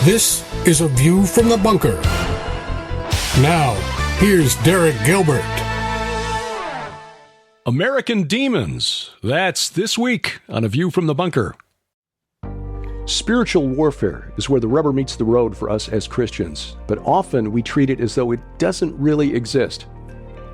This is A View from the Bunker. Now, here's Derek Gilbert. American Demons. That's this week on A View from the Bunker. Spiritual warfare is where the rubber meets the road for us as Christians, but often we treat it as though it doesn't really exist.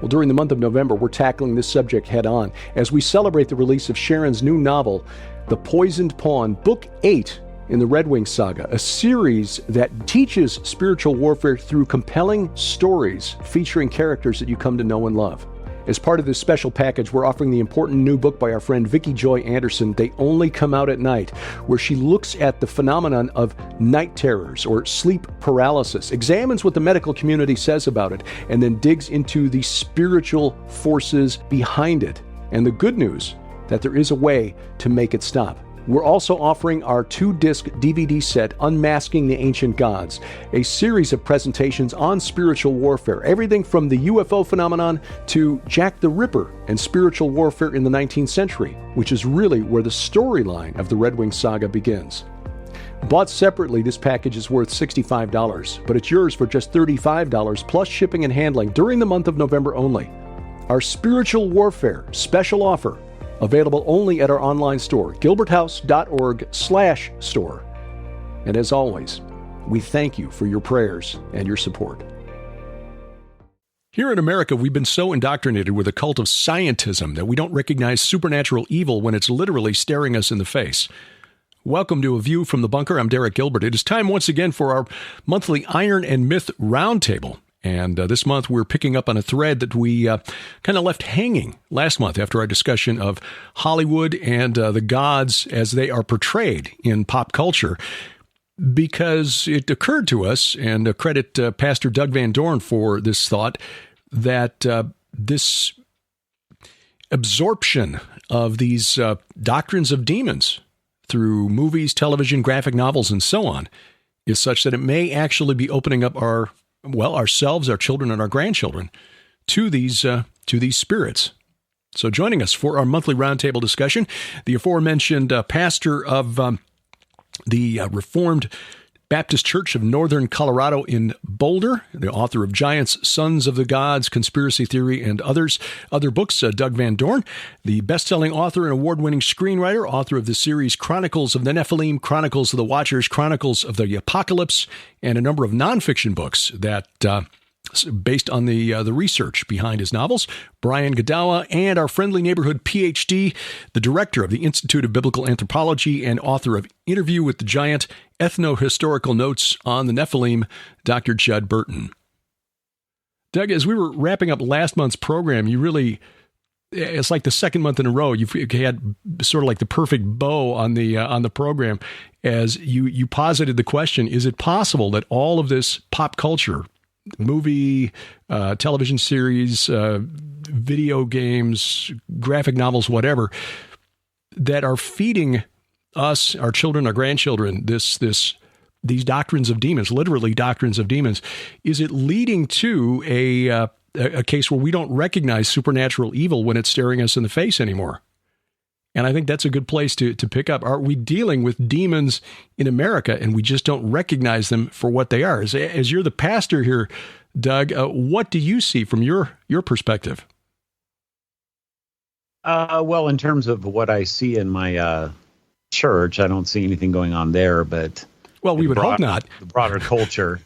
Well, during the month of November, we're tackling this subject head on as we celebrate the release of Sharon's new novel, The Poisoned Pawn, Book 8 in the Red Wing Saga, a series that teaches spiritual warfare through compelling stories featuring characters that you come to know and love. As part of this special package, we're offering the important new book by our friend Vicki Joy Anderson, They Only Come Out at Night, where she looks at the phenomenon of night terrors or sleep paralysis, examines what the medical community says about it, and then digs into the spiritual forces behind it. And the good news, that there is a way to make it stop. We're also offering our 2-disc DVD set, Unmasking the Ancient Gods, a series of presentations on spiritual warfare, everything from the UFO phenomenon to Jack the Ripper and spiritual warfare in the 19th century, which is really where the storyline of the Red Wing Saga begins. Bought separately, this package is worth $65, but it's yours for just $35 plus shipping and handling during the month of November only. Our spiritual warfare special offer, available only at our online store, gilberthouse.org/store. And as always, we thank you for your prayers and your support. Here in America, we've been so indoctrinated with a cult of scientism that we don't recognize supernatural evil when it's literally staring us in the face. Welcome to A View from the Bunker. I'm Derek Gilbert. It is time once again for our monthly Iron and Myth Roundtable. And this month, we're picking up on a thread that we kind of left hanging last month after our discussion of Hollywood and the gods as they are portrayed in pop culture, because it occurred to us, and credit Pastor Doug Van Dorn for this thought, that this absorption of these doctrines of demons through movies, television, graphic novels, and so on is such that it may actually be opening up ourselves, our children, and our grandchildren to these spirits. So joining us for our monthly roundtable discussion, the aforementioned pastor of the Reformed Baptist Church of Northern Colorado in Boulder, the author of Giants, Sons of the Gods, Conspiracy Theory, and other books, Doug Van Dorn, the best-selling author and award-winning screenwriter, author of the series Chronicles of the Nephilim, Chronicles of the Watchers, Chronicles of the Apocalypse, and a number of nonfiction books that based on the research behind his novels, Brian Godawa, and our friendly neighborhood PhD, the director of the Institute of Biblical Anthropology and author of Interview with the Giant, Ethno-Historical Notes on the Nephilim, Dr. Judd Burton. Doug, as we were wrapping up last month's program, it's like the second month in a row, you've had sort of like the perfect bow on the program as you posited the question, is it possible that all of this pop culture, movie, television series, video games, graphic novels, whatever, that are feeding us, our children, our grandchildren, these doctrines of demons, literally doctrines of demons, is it leading to a case where we don't recognize supernatural evil when it's staring us in the face anymore? And I think that's a good place to pick up. Are we dealing with demons in America and we just don't recognize them for what they are? As you're the pastor here, Doug, what do you see from your perspective? Well, in terms of what I see in my church, I don't see anything going on there, but we would hope not. The broader culture.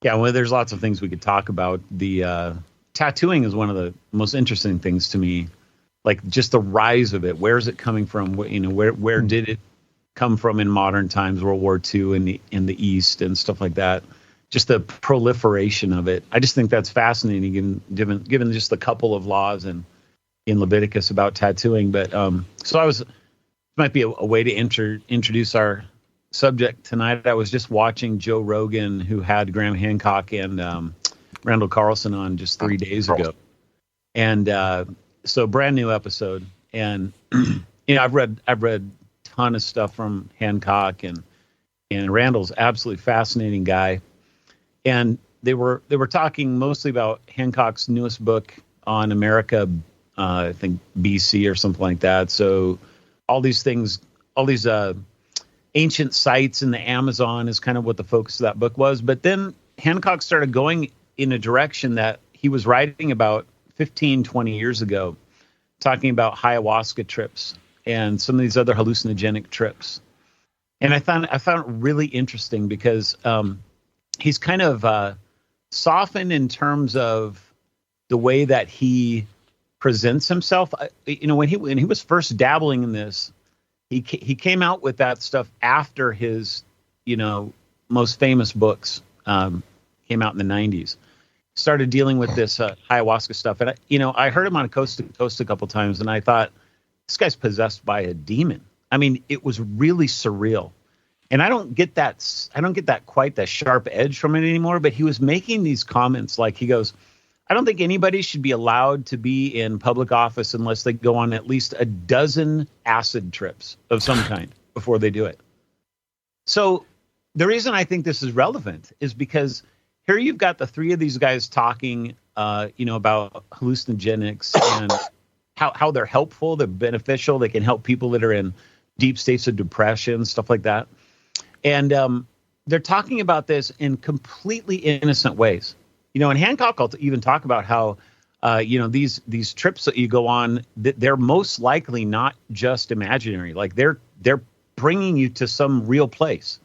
There's lots of things we could talk about. The tattooing is one of the most interesting things to me. Like just the rise of it. Where is it coming from? Where did it come from in modern times? World War II in the East and stuff like that. Just the proliferation of it. I just think that's fascinating, given just a couple of laws in Leviticus about tattooing. But might be a way to introduce our subject tonight. I was just watching Joe Rogan, who had Graham Hancock and Randall Carlson on just 3 days ago, and. So brand new episode, and I've read a ton of stuff from Hancock, and Randall's absolutely fascinating guy, and they were talking mostly about Hancock's newest book on America, I think BC or something like that. So all these things, all these ancient sites in the Amazon is kind of what the focus of that book was. But then Hancock started going in a direction that he was writing about 15, 20 years ago, talking about ayahuasca trips and some of these other hallucinogenic trips. And I found it really interesting because he's kind of softened in terms of the way that he presents himself. When he was first dabbling in this, he came out with that stuff after his most famous books came out in the 90s. Started dealing with this ayahuasca stuff, and I heard him on Coast to Coast a couple times, and I thought, this guy's possessed by a demon. I mean, it was really surreal, and I don't get that quite that sharp edge from it anymore. But he was making these comments, like he goes, I don't think anybody should be allowed to be in public office unless they go on at least a dozen acid trips of some kind before they do it. So the reason I think this is relevant is because here you've got the three of these guys talking, about hallucinogenics and how they're helpful, they're beneficial, they can help people that are in deep states of depression, stuff like that. And they're talking about this in completely innocent ways. And Hancock will even talk about how, these trips that you go on, they're most likely not just imaginary. Like they're bringing you to some real place.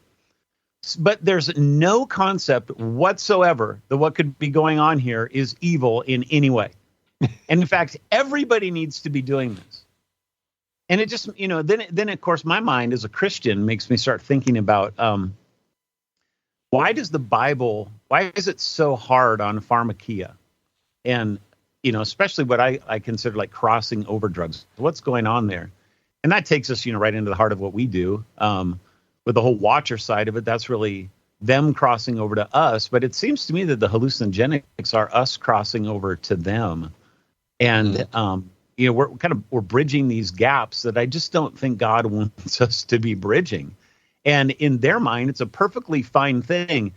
But there's no concept whatsoever that what could be going on here is evil in any way. And in fact, everybody needs to be doing this. And it just, then of course, my mind as a Christian makes me start thinking about why is it so hard on pharmakia? And, especially what I consider like crossing over drugs. What's going on there? And that takes us, right into the heart of what we do. With the whole watcher side of it, that's really them crossing over to us. But it seems to me that the hallucinogenics are us crossing over to them. And, we're bridging these gaps that I just don't think God wants us to be bridging. And in their mind, it's a perfectly fine thing.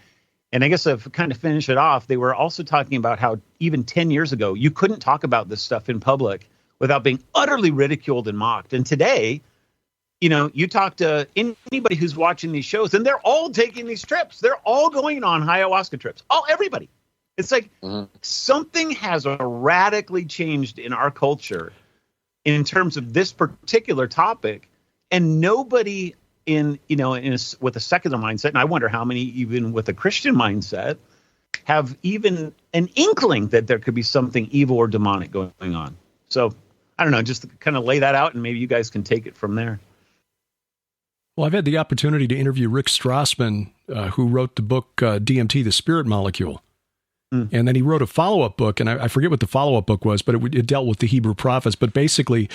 And I guess to kind of finish it off, they were also talking about how even 10 years ago, you couldn't talk about this stuff in public without being utterly ridiculed and mocked. And today, you talk to anybody who's watching these shows, and they're all taking these trips. They're all going on ayahuasca trips. Everybody. It's like something has radically changed in our culture in terms of this particular topic, and nobody with a secular mindset, and I wonder how many even with a Christian mindset have even an inkling that there could be something evil or demonic going on. So I don't know, just to kind of lay that out, and maybe you guys can take it from there. Well, I've had the opportunity to interview Rick Strassman, who wrote the book DMT, The Spirit Molecule. And then he wrote a follow-up book, and I forget what the follow-up book was, but it dealt with the Hebrew prophets. But basically,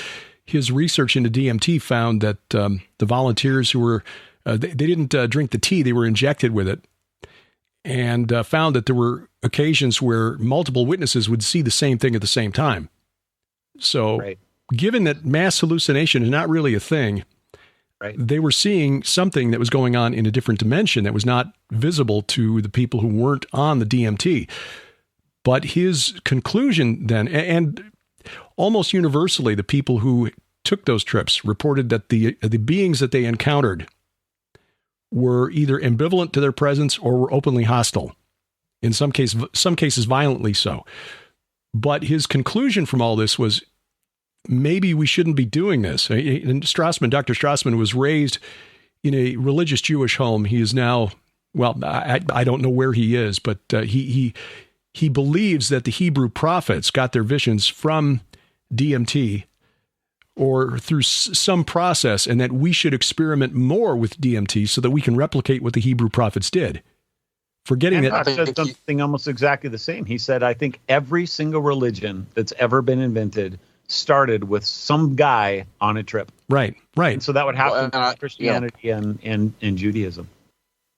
his research into DMT found that the volunteers who were, they didn't drink the tea, they were injected with it, and found that there were occasions where multiple witnesses would see the same thing at the same time. So given that mass hallucination is not really a thing, they were seeing something that was going on in a different dimension that was not visible to the people who weren't on the DMT. But his conclusion then, and almost universally, the people who took those trips reported that the beings that they encountered were either ambivalent to their presence or were openly hostile. In some cases violently so. But his conclusion from all this was, maybe we shouldn't be doing this. And Dr. Strassman was raised in a religious Jewish home. He is now, well, I don't know where he is, but he believes that the Hebrew prophets got their visions from DMT or through some process, and that we should experiment more with DMT so that we can replicate what the Hebrew prophets did. Forgetting that he said something almost exactly the same. He said, I think every single religion that's ever been invented started with some guy on a trip. Right. And so that would happen with Christianity and Judaism.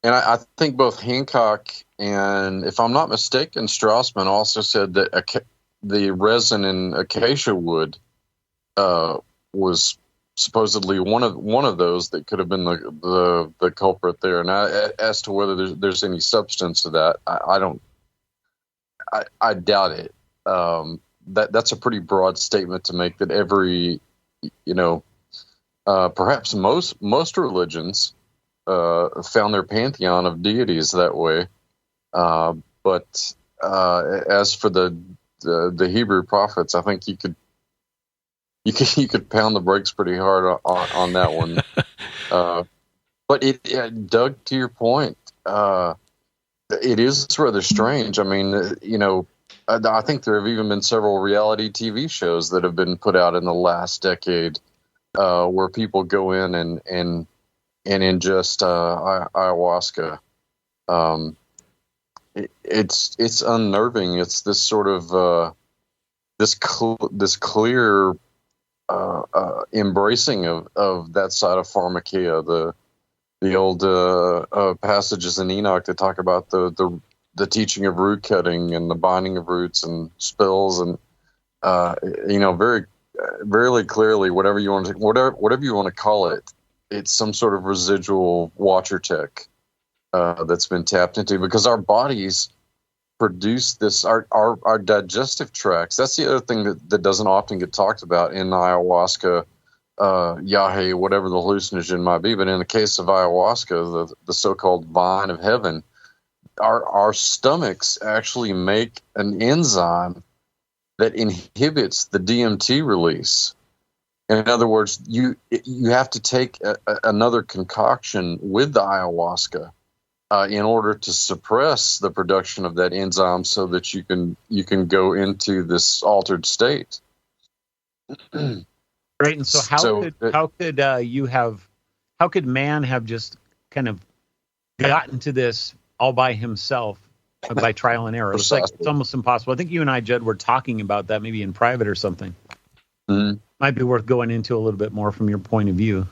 And I think both Hancock and, if I'm not mistaken, Strassman also said that the resin in acacia wood was supposedly one of those that could have been the culprit there. And as to whether there's any substance to that, I doubt it. That's a pretty broad statement to make, that every, perhaps most religions found their pantheon of deities that way. But as for the Hebrew prophets, I think you could pound the brakes pretty hard on that one. But Doug, to your point, it is rather strange. I mean, I think there have even been several reality TV shows that have been put out in the last decade where people go in and ingest ayahuasca. It's unnerving. It's this sort of this clear embracing of that side of pharmakeia, the old passages in Enoch that talk about the teaching of root cutting and the binding of roots and spills, and very very clearly, whatever you want to call it, it's some sort of residual watcher tech that's been tapped into, because our bodies produce this, our digestive tracts. That's the other thing that doesn't often get talked about in ayahuasca, yahe, whatever the hallucinogen might be. But in the case of ayahuasca, the so-called vine of heaven, our stomachs actually make an enzyme that inhibits the DMT release. In other words, you have to take another concoction with the ayahuasca in order to suppress the production of that enzyme, so that you can go into this altered state. Right. And so how could man have just kind of gotten to this all by himself by trial and error? It's like, it's almost impossible. I think you and I, Judd, were talking about that maybe in private or something. Mm-hmm. Might be worth going into a little bit more from your point of view.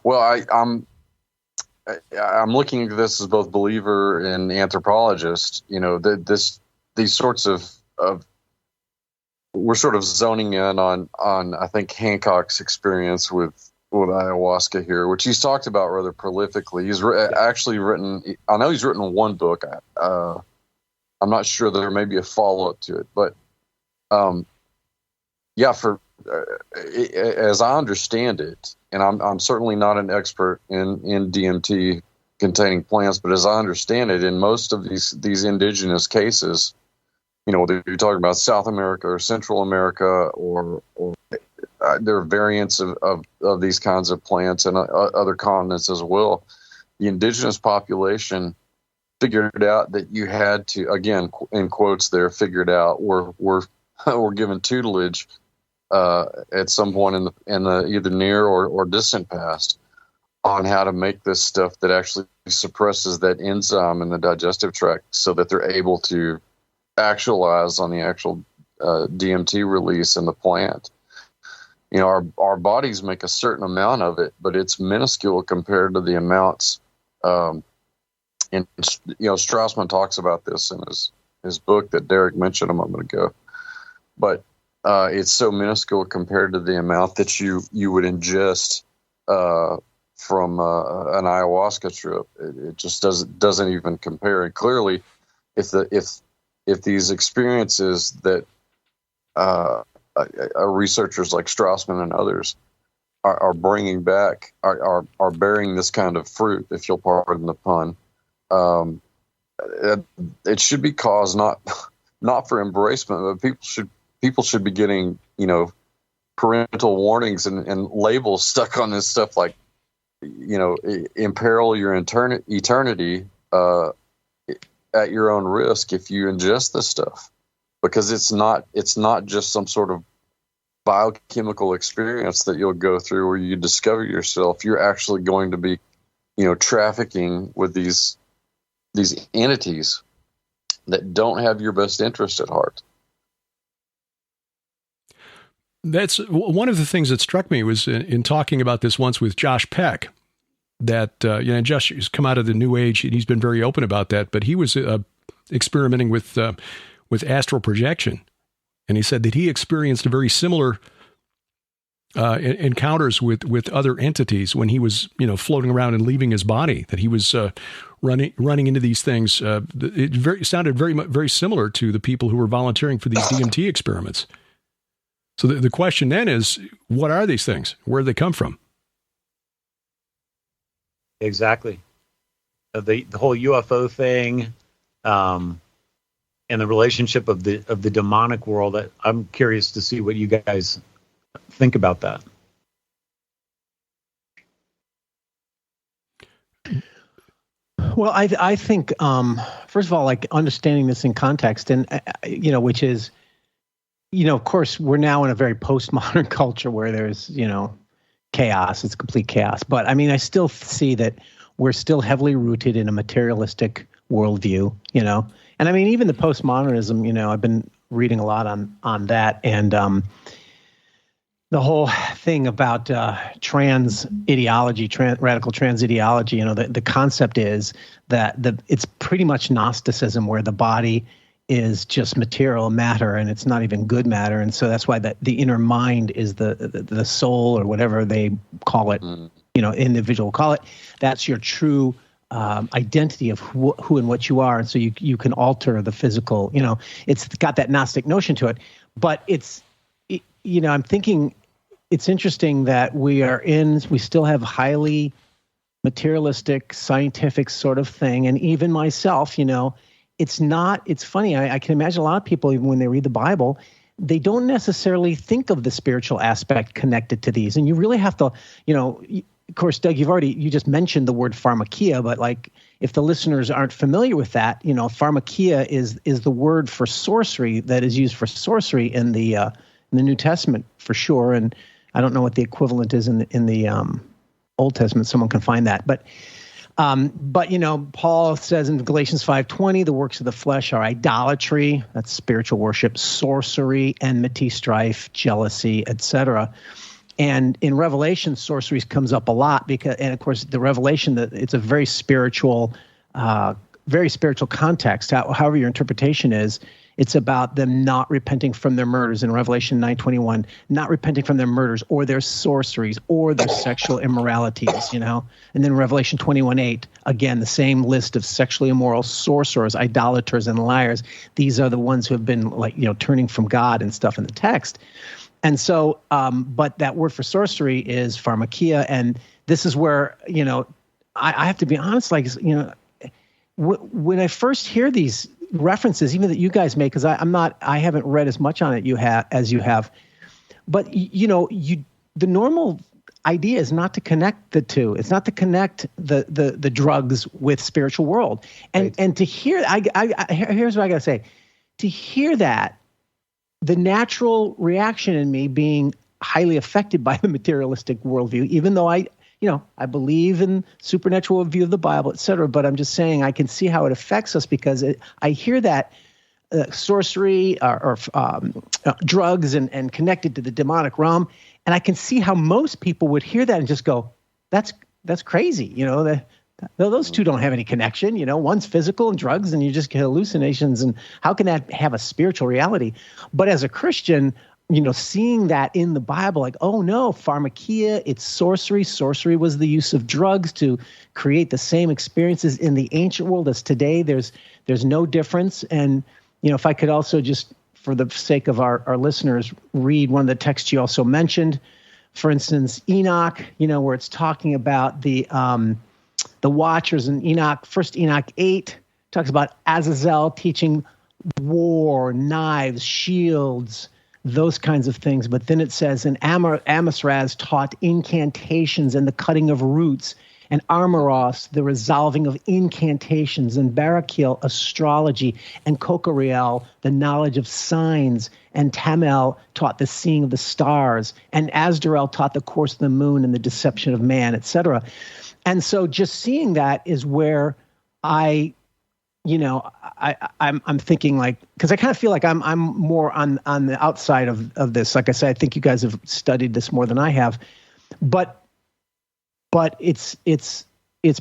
Well, I'm looking at this as both believer and anthropologist. These sorts of we're sort of zoning in on I think Hancock's experience with ayahuasca here, which he's talked about rather prolifically. He's actually written. I know he's written one book. I'm not sure there may be a follow up to it, but as I understand it, and I'm certainly not an expert in DMT containing plants, but as I understand it, in most of these indigenous cases, whether you're talking about South America or Central America, or there are variants of these kinds of plants and other continents as well, the indigenous population figured out that you had to, again, in quotes there, figured out, were given tutelage at some point in the either near or distant past on how to make this stuff that actually suppresses that enzyme in the digestive tract, so that they're able to actualize on the actual DMT release in the plant. Our bodies make a certain amount of it, but it's minuscule compared to the amounts. And Strassman talks about this in his book that Derek mentioned a moment ago. But it's so minuscule compared to the amount that you would ingest from an ayahuasca trip. It just doesn't even compare. And clearly, if these experiences that researchers like Strassman and others are bringing back, are bearing this kind of fruit, if you'll pardon the pun, it should be cause not for embracement, but people should be getting parental warnings and labels stuck on this stuff, like imperil your eternity at your own risk if you ingest this stuff, because it's not just some sort of biochemical experience that you'll go through where you discover yourself. You're actually going to be trafficking with these entities that don't have your best interest at heart. That's one of the things that struck me was in talking about this once with Josh Peck, that Josh has come out of the New Age and he's been very open about that, but he was experimenting with astral projection, and he said that he experienced a very similar encounters with other entities when he was floating around and leaving his body. That he was running into these things. It sounded very similar to the people who were volunteering for these DMT experiments. So the question then is, what are these things? Where do they come from? Exactly. The whole UFO thing, and the relationship of the demonic world. I'm curious to see what you guys think about that. Well, I think first of all, like understanding this in context, and which is, of course, we're now in a very postmodern culture where there's chaos. It's complete chaos. But I mean, I still see that we're still heavily rooted in a materialistic worldview. And I mean, even the postmodernism. I've been reading a lot on that, and the whole thing about trans ideology, radical trans ideology, the concept is that it's pretty much Gnosticism, where the body is just material matter and it's not even good matter. And so that's why the inner mind is the soul, or whatever they call it, individual call it. That's your true identity of who and what you are. And so you can alter the physical, it's got that Gnostic notion to it, but I'm thinking it's interesting that we still have highly materialistic, scientific sort of thing. And even myself, it's funny. I can imagine a lot of people, even when they read the Bible, they don't necessarily think of the spiritual aspect connected to these. And you really have to, of course, Doug, you just mentioned the word pharmakia, but like if the listeners aren't familiar with that, pharmakia is the word for sorcery that is used for sorcery in the New Testament for sure. And I don't know what the equivalent is in the Old Testament. Someone can find that, but Paul says in Galatians 5:20, the works of the flesh are idolatry, that's spiritual worship, sorcery, enmity, strife, jealousy, etc. And in Revelation, sorcery comes up a lot and of course the Revelation, that it's a very spiritual context. However your interpretation is, it's about them not repenting from their murders in Revelation 9:21, not repenting from their murders or their sorceries or their sexual immoralities, And then Revelation 21:8, again, the same list of sexually immoral, sorcerers, idolaters, and liars. These are the ones who have been turning from God and stuff in the text. And so, but that word for sorcery is pharmakia. And this is where, I have to be honest, when I first hear these references, even that you guys make, because I haven't read as much on it as you have, but the normal idea is not to connect the two. It's not to connect the drugs with spiritual world, and Right. And to hear, here's what I gotta say, to hear that, the natural reaction in me being highly affected by the materialistic worldview, even though I believe in supernatural view of the Bible, et cetera, but I'm just saying I can see how it affects us because I hear that sorcery or drugs and connected to the demonic realm, and I can see how most people would hear that and just go, that's crazy. Those two don't have any connection. One's physical and drugs, and you just get hallucinations. And how can that have a spiritual reality? But as a Christian, seeing that in the Bible, like, oh no, pharmakia, it's sorcery. Sorcery was the use of drugs to create the same experiences in the ancient world as today. There's no difference. And, if I could also just, for the sake of our listeners, read one of the texts you also mentioned. For instance, Enoch, where it's talking about the watchers in Enoch. First Enoch 8 talks about Azazel teaching war, knives, shields, those kinds of things. But then it says, and Amazraz taught incantations and the cutting of roots, and Armoros, the resolving of incantations, and Barakil, astrology, and Kokoriel, the knowledge of signs, and Tamel taught the seeing of the stars, and Azdarel taught the course of the moon and the deception of man, etc. And so just seeing that is where I'm thinking, like, because I kind of feel like I'm more on the outside of this. Like I said, I think you guys have studied this more than I have, but it's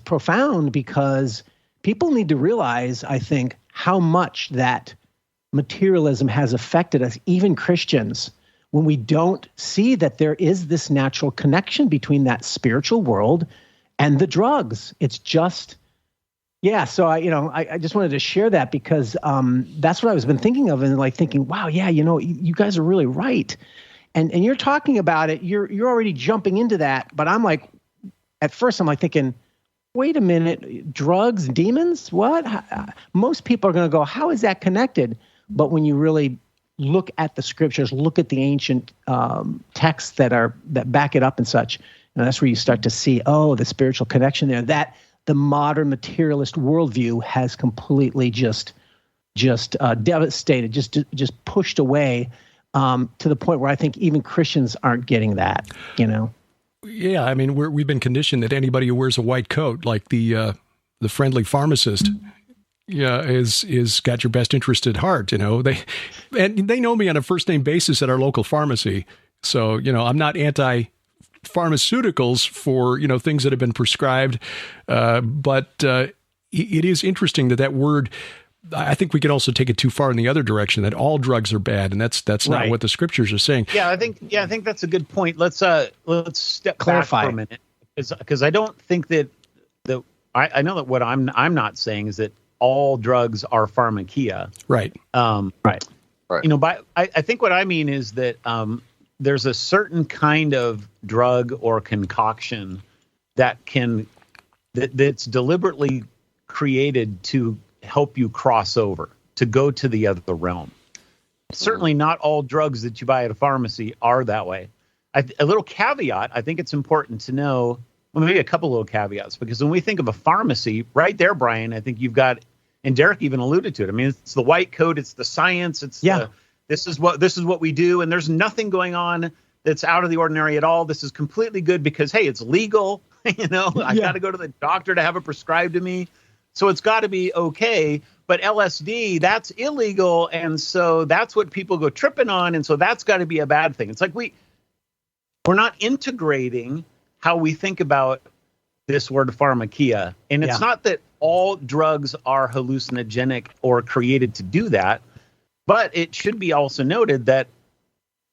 profound because people need to realize, I think, how much that materialism has affected us, even Christians, when we don't see that there is this natural connection between that spiritual world and the drugs. It's just, yeah. So I just wanted to share that because that's what I was been thinking of, and like thinking, wow, yeah, you guys are really right. And you're talking about it, you're already jumping into that, but I'm like, at first I'm like thinking, wait a minute, drugs, demons, what? Most people are going to go, how is that connected? But when you really look at the scriptures, look at the ancient texts that back it up and such, and that's where you start to see, the spiritual connection there. That the modern materialist worldview has completely just devastated, just pushed away to the point where I think even Christians aren't getting that, Yeah, I mean, we've been conditioned that anybody who wears a white coat, like the friendly pharmacist, is got your best interest at heart. They know me on a first name basis at our local pharmacy, so I'm not anti-pharmaceuticals for things that have been prescribed, but it is interesting that word. I think we could also take it too far in the other direction, that all drugs are bad, and that's not right. what the scriptures are saying. Yeah, I think that's a good point. Let's step clarify back for a minute, because I don't think that I know that what I'm not saying is that all drugs are pharmakia. Right. Right. I think what I mean is that there's a certain kind of drug or concoction that's deliberately created to help you cross over, to go to the other realm. Certainly not all drugs that you buy at a pharmacy are that way. A little caveat, I think it's important to know, well, maybe a couple little caveats, because when we think of a pharmacy, right there, Brian, I think you've got, and Derek even alluded to it. I mean, it's the white coat, it's the science, this is what we do, and there's nothing going on that's out of the ordinary at all. This is completely good because, hey, it's legal. I got to go to the doctor to have it prescribed to me. So it's got to be okay. But LSD, that's illegal. And so that's what people go tripping on. And so that's got to be a bad thing. It's like we're not integrating how we think about this word pharmakia. And it's not that all drugs are hallucinogenic or created to do that. But it should be also noted that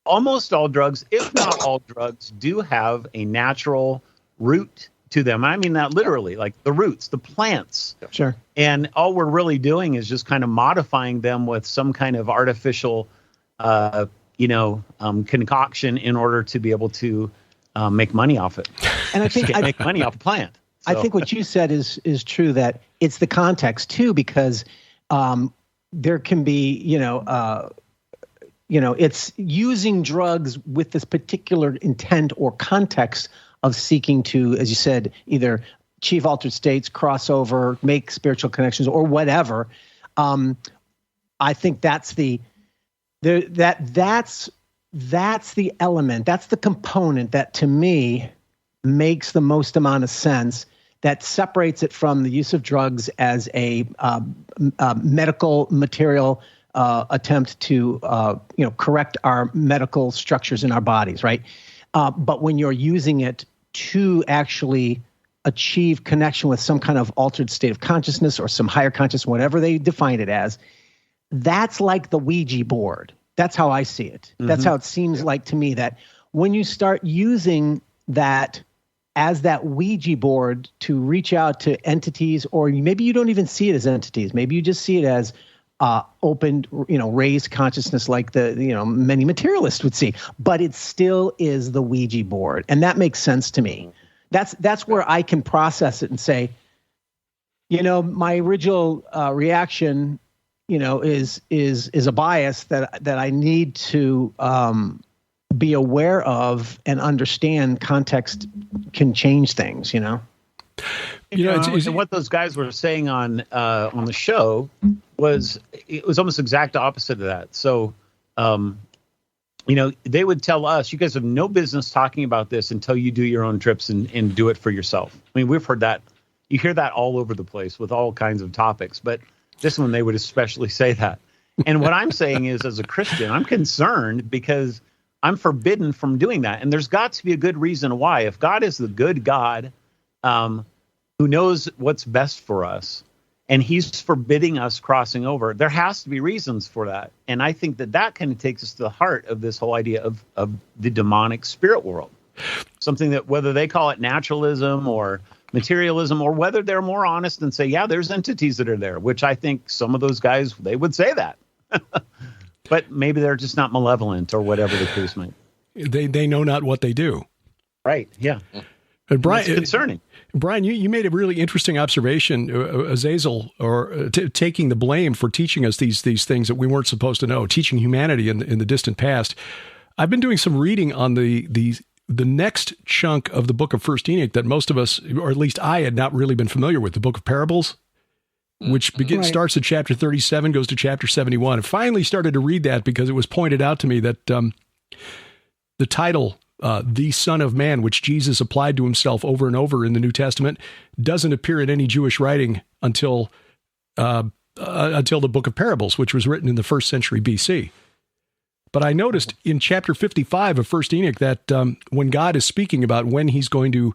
almost all drugs, if not all drugs, do have a natural root to them. I mean that literally, like the roots, the plants. Sure. And all we're really doing is just kind of modifying them with some kind of artificial, concoction in order to be able to make money off it. And I think make money off a plant. So. I think what you said is true, that it's the context too, because there can be, it's using drugs with this particular intent or context of seeking to, as you said, either achieve altered states, crossover, make spiritual connections, or whatever. I think that's the element, that's the component that to me makes the most amount of sense, that separates it from the use of drugs as a medical material attempt to correct our medical structures in our bodies, right? But when you're using it to actually achieve connection with some kind of altered state of consciousness or some higher consciousness, whatever they define it as, that's like the Ouija board. That's how I see it. Mm-hmm. That's how it seems like to me, that when you start using that as that Ouija board to reach out to entities, or maybe you don't even see it as entities. Maybe you just see it as opened, raised consciousness, like the, many materialists would see, but it still is the Ouija board. And that makes sense to me. That's where I can process it and say, my original reaction, is a bias that I need to be aware of and understand. Context can change things, what those guys were saying on the show was almost exact opposite of that. So, they would tell us, you guys have no business talking about this until you do your own trips and do it for yourself. I mean, we've heard that. You hear that all over the place with all kinds of topics, but this one, they would especially say that. And what I'm saying is, as a Christian, I'm concerned because I'm forbidden from doing that. And there's got to be a good reason why. If God is the good God, who knows what's best for us, and he's forbidding us crossing over, there has to be reasons for that. And I think that kind of takes us to the heart of this whole idea of the demonic spirit world. Something that, whether they call it naturalism or materialism, or whether they're more honest and say, yeah, there's entities that are there, which I think some of those guys, they would say that. But maybe they're just not malevolent, or whatever the case might be. They know not what they do. Right, yeah. Brian, it's concerning. Brian, you made a really interesting observation, Azazel, or taking the blame for teaching us these things that we weren't supposed to know, teaching humanity in the distant past. I've been doing some reading on the next chunk of the book of First Enoch that most of us, or at least I, had not really been familiar with, the book of parables, which starts at chapter 37, goes to chapter 71. I finally started to read that because it was pointed out to me that the title, the Son of Man, which Jesus applied to himself over and over in the New Testament, doesn't appear in any Jewish writing until the book of parables, which was written in the 1st century BC. But I noticed in chapter 55 of First Enoch that when God is speaking about when he's going to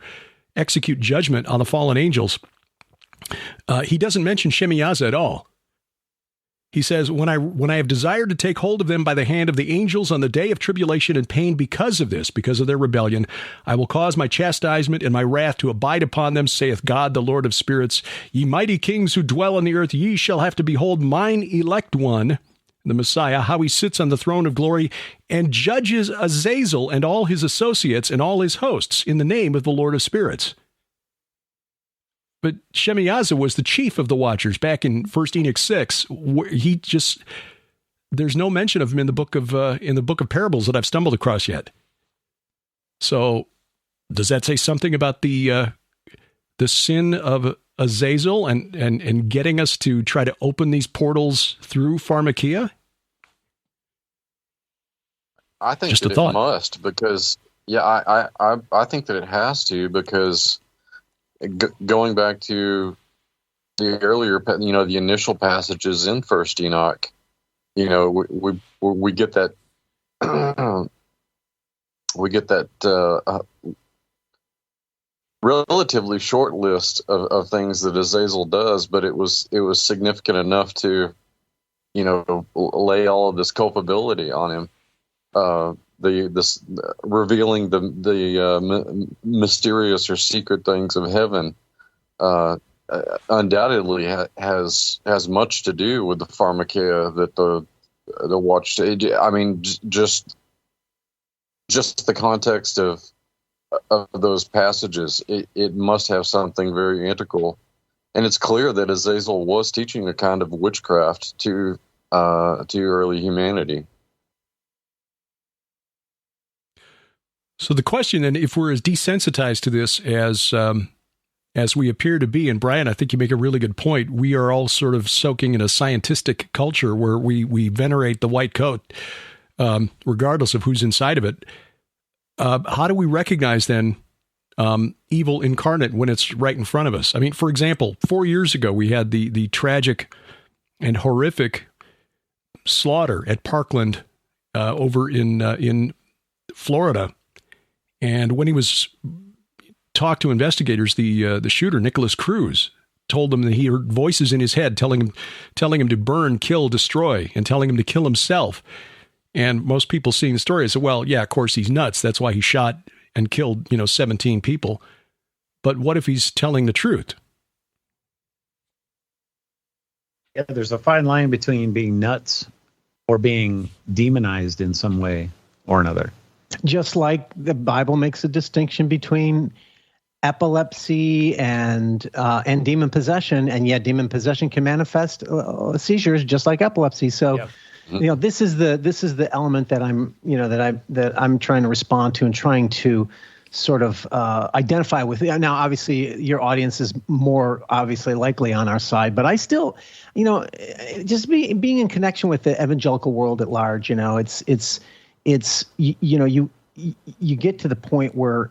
execute judgment on the fallen angels, he doesn't mention Shemiyaza at all. He says, when I have desired to take hold of them by the hand of the angels on the day of tribulation and pain because of this, because of their rebellion, I will cause my chastisement and my wrath to abide upon them, saith God, the Lord of spirits. Ye mighty kings who dwell on the earth, ye shall have to behold mine elect one, the Messiah, how he sits on the throne of glory and judges Azazel and all his associates and all his hosts in the name of the Lord of spirits. But Shemiyaza was the chief of the watchers back in 1 Enoch 6. There's no mention of him in the book of parables that I've stumbled across yet. So does that say something about the sin of Azazel and getting us to try to open these portals through Pharmakia? I think Just that a thought. It must, because I think that it has to, because going back to the earlier, the initial passages in First Enoch, we get that relatively short list of things that Azazel does, but it was significant enough to, lay all of this culpability on him. Revealing the mysterious or secret things of heaven undoubtedly has much to do with the pharmakia that the watch. I mean, just the context of those passages, it must have something very integral, and it's clear that Azazel was teaching a kind of witchcraft to early humanity. So the question, and if we're as desensitized to this as we appear to be, and Brian, I think you make a really good point. We are all sort of soaking in a scientistic culture where we venerate the white coat, regardless of who's inside of it. How do we recognize then evil incarnate when it's right in front of us? I mean, for example, 4 years ago we had the tragic and horrific slaughter at Parkland over in Florida. And when he was talked to investigators, the shooter, Nicholas Cruz, told them that he heard voices in his head telling him to burn, kill, destroy, and telling him to kill himself. And most people seeing the story say, well, yeah, of course he's nuts. That's why he shot and killed, 17 people. But what if he's telling the truth? Yeah, there's a fine line between being nuts or being demonized in some way or another. Just like the Bible makes a distinction between epilepsy and demon possession, and yet demon possession can manifest seizures just like epilepsy. So, yep. This is the element that I'm trying to respond to and trying to sort of identify with. Now, obviously, your audience is more obviously likely on our side, but I still, just being in connection with the evangelical world at large, you get to the point where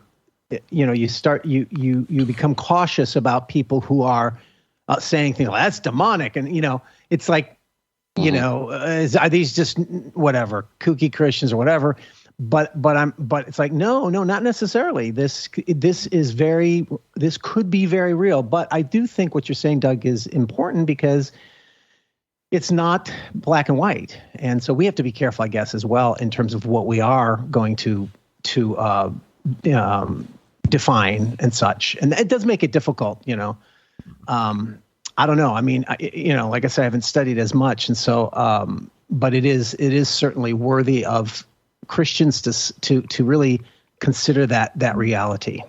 you become cautious about people who are saying things like that's demonic, and it's like are these just whatever kooky Christians or whatever? But it's like no, not necessarily. This could be very real. But I do think what you're saying, Doug, is important because it's not black and white. And so we have to be careful, I guess, as well in terms of what we are going to define and such. And it does make it difficult, I don't know. I mean, like I said, I haven't studied as much. And so, but it is certainly worthy of Christians to really consider that reality,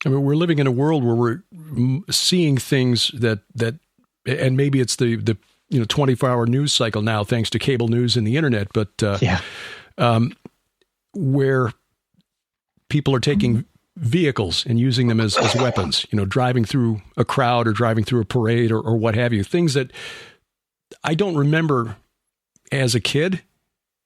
I mean, we're living in a world where we're seeing things that, and maybe it's the 24-hour news cycle now, thanks to cable news and the internet, but where people are taking vehicles and using them as weapons, driving through a crowd or driving through a parade or what have you, things that I don't remember as a kid.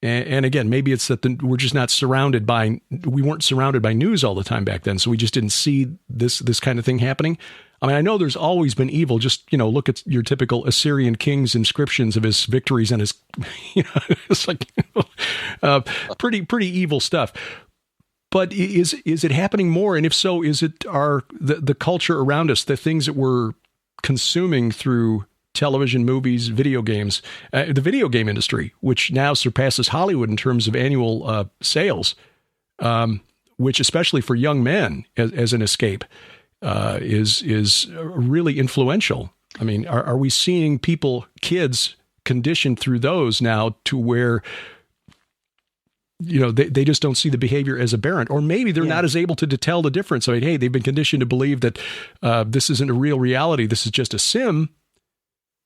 And again, maybe it's that we're just not we weren't surrounded by news all the time back then. So we just didn't see this kind of thing happening. I mean, I know there's always been evil. Just, look at your typical Assyrian king's inscriptions of his victories and his, it's like pretty evil stuff. But is it happening more? And if so, is it the culture around us, the things that we're consuming through television, movies, video games, the video game industry, which now surpasses Hollywood in terms of annual sales, which especially for young men as an escape is really influential. I mean, are we seeing kids conditioned through those now to where they just don't see the behavior as aberrant, or maybe they're not as able to tell the difference. I mean, hey, they've been conditioned to believe that this isn't a real reality. This is just a sim.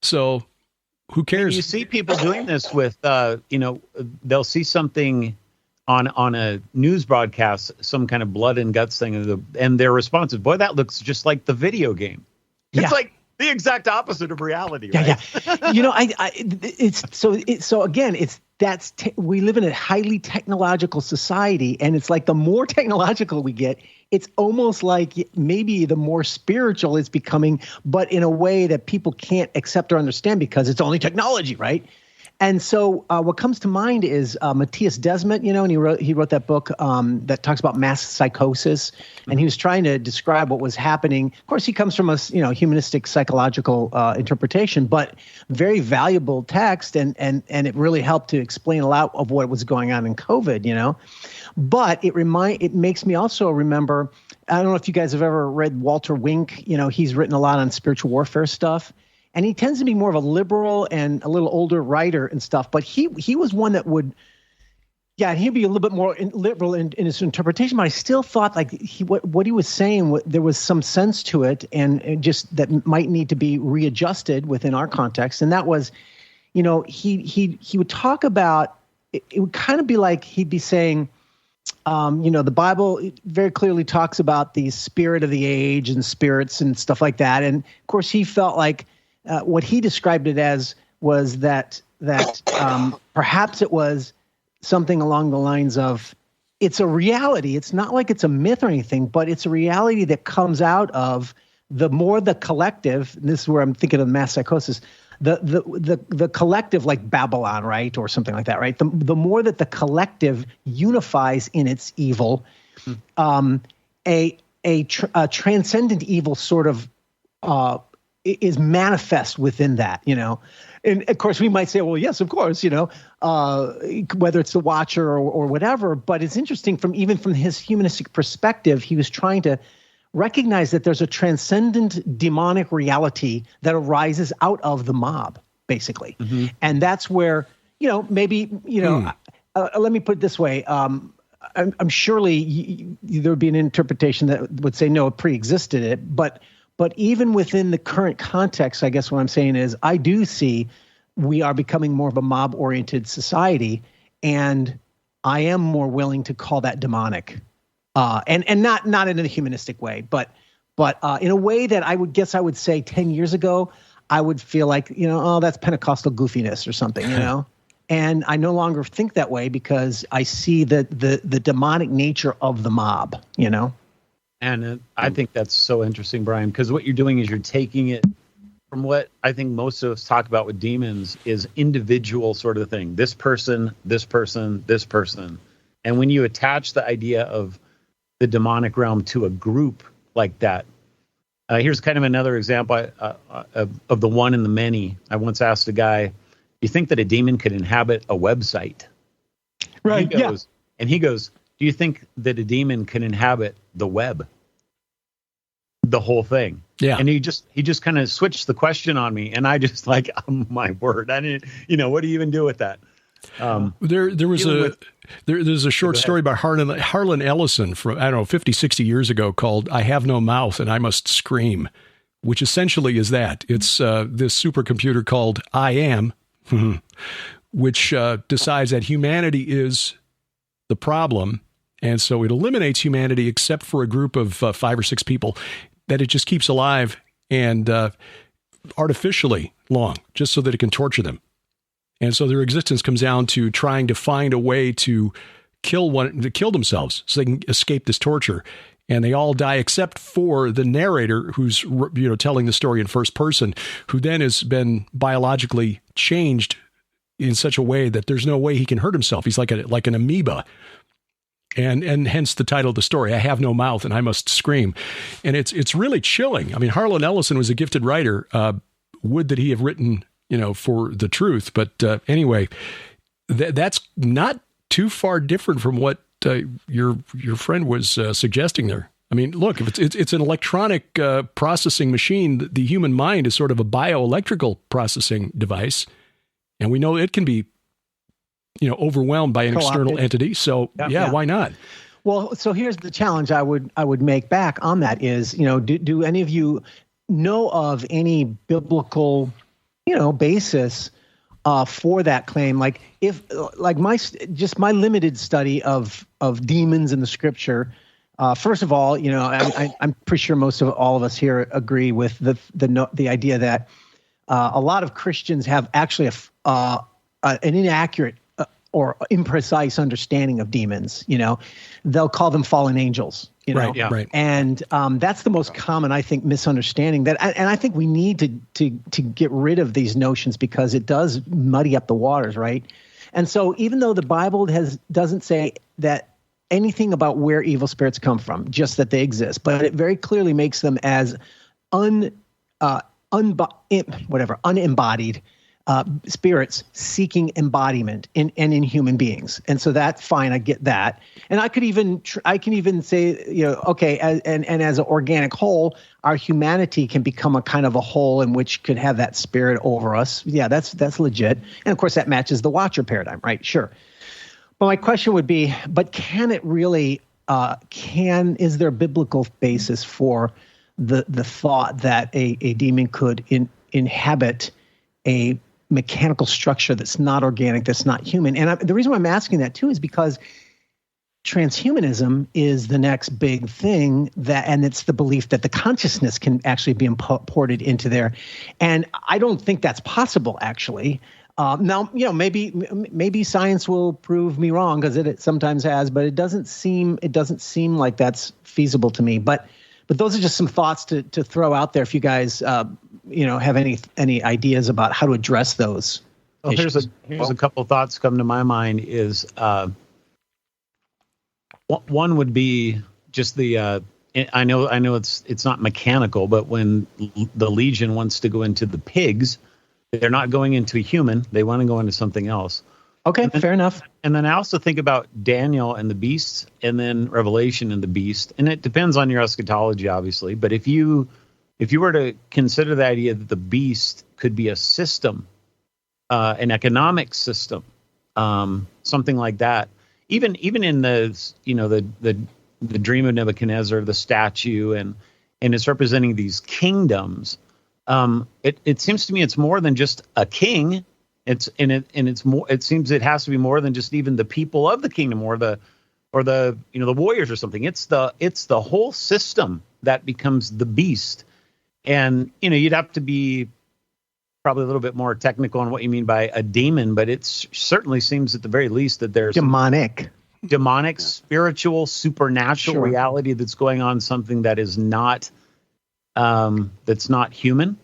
So who cares? And you see people doing this with, they'll see something on a news broadcast, some kind of blood and guts thing, and their response is, boy, that looks just like the video game. It's like the exact opposite of reality, right? We live in a highly technological society, and it's like the more technological we get, it's almost like maybe the more spiritual it's becoming, but in a way that people can't accept or understand because it's only technology, right? And so what comes to mind is Matthias Desmet, and he wrote that book that talks about mass psychosis, and he was trying to describe what was happening. Of course, he comes from a humanistic psychological interpretation, but very valuable text, and it really helped to explain a lot of what was going on in COVID, But it makes me also remember, I don't know if you guys have ever read Walter Wink. He's written a lot on spiritual warfare stuff. And he tends to be more of a liberal and a little older writer and stuff. But he was one that would, he'd be a little bit more liberal in his interpretation. But I still thought like what he was saying, there was some sense to it, and just that might need to be readjusted within our context. And that was, he would talk about, it would kind of be like he'd be saying, the Bible very clearly talks about the spirit of the age and spirits and stuff like that. And of course, he felt like, what he described it as was that perhaps it was something along the lines of, it's a reality. It's not like it's a myth or anything, but it's a reality that comes out of the more the collective. And this is where I'm thinking of mass psychosis. The collective, like Babylon, right, or something like that, right? The more that the collective unifies in its evil, a transcendent evil sort of is manifest within that, And of course, we might say, well, yes, of course, whether it's the Watcher or whatever. But it's interesting from his humanistic perspective, he was trying to recognize that there's a transcendent demonic reality that arises out of the mob, basically. Mm-hmm. And that's where, maybe, let me put it this way. I'm surely there would be an interpretation that would say, no, it pre-existed it, but even within the current context, I guess what I'm saying is I do see we are becoming more of a mob-oriented society, and I am more willing to call that demonic, and not in a humanistic way, but in a way that I would say 10 years ago, I would feel like, that's Pentecostal goofiness or something, and I no longer think that way because I see the demonic nature of the mob, And I think that's so interesting, Brian, because what you're doing is you're taking it from what I think most of us talk about with demons is individual sort of thing. This person, this person, this person. And when you attach the idea of the demonic realm to a group like that, here's kind of another example of the one and the many. I once asked a guy, you think that a demon could inhabit a website? Right. And he goes, do you think that a demon can inhabit the web? The whole thing. Yeah. And he just kind of switched the question on me, and I just like, oh, my word, I didn't, what do you even do with that? There's a short story by Harlan Ellison from, 50, 60 years ago called I Have No Mouth and I Must Scream, which essentially is that. It's this supercomputer called I Am, which decides that humanity is the problem. And so it eliminates humanity except for a group of 5 or 6 people that it just keeps alive and artificially long, just so that it can torture them. And so their existence comes down to trying to find a way to kill themselves so they can escape this torture. And they all die except for the narrator who's, telling the story in first person, who then has been biologically changed in such a way that there's no way he can hurt himself. He's like an amoeba. And hence the title of the story, I Have No Mouth and I Must Scream. And it's really chilling. I mean, Harlan Ellison was a gifted writer. Would that he have written, for the truth. But anyway, that's not too far different from what your friend was suggesting there. I mean, look, if it's an electronic processing machine, the human mind is sort of a bioelectrical processing device. And we know it can be overwhelmed by an external entity. So yeah, why not? Well, so here's the challenge I would make back on that is, do any of you know of any biblical, basis for that claim? Like my limited study of demons in the scripture. First of all, I'm pretty sure most of all of us here agree with the idea that a lot of Christians have actually an inaccurate or imprecise understanding of demons. They'll call them fallen angels. Right, yeah. Right. And that's the most common, I think, misunderstanding. And I think we need to get rid of these notions because it does muddy up the waters, right? And so, even though the Bible doesn't say that anything about where evil spirits come from, just that they exist, but it very clearly makes them as unembodied spirits seeking embodiment in human beings. And so that's fine. I get that. And I can even say, okay, and as an organic whole, our humanity can become a kind of a whole in which could have that spirit over us. Yeah, that's legit. And of course that matches the Watcher paradigm, right? Sure. But my question would be, but can it really, is there a biblical basis for the thought that a demon could inhabit a mechanical structure that's not organic, that's not human? And the reason why I'm asking that too is because transhumanism is the next big thing and it's the belief that the consciousness can actually be imported into there. And I don't think that's possible, actually. Now, maybe science will prove me wrong because it sometimes has, but it doesn't seem like that's feasible to me. But those are just some thoughts to throw out there if you guys have any ideas about how to address those. Well, here's a couple thoughts come to my mind is one would be just the I know it's not mechanical, but when the Legion wants to go into the pigs, they're not going into a human, they want to go into something else. Okay, fair enough. And then I also think about Daniel and the beast, and then Revelation and the beast. And it depends on your eschatology, obviously. But if you were to consider the idea that the beast could be a system, an economic system, something like that, even in the dream of Nebuchadnezzar, the statue, and it's representing these kingdoms. It seems to me it's more than just a king. It's more. It seems it has to be more than just even the people of the kingdom or the warriors or something. It's the whole system that becomes the beast. And you'd have to be probably a little bit more technical on what you mean by a demon, but it certainly seems at the very least that there's demonic, spiritual, supernatural reality that's going on, something that is not that's not human.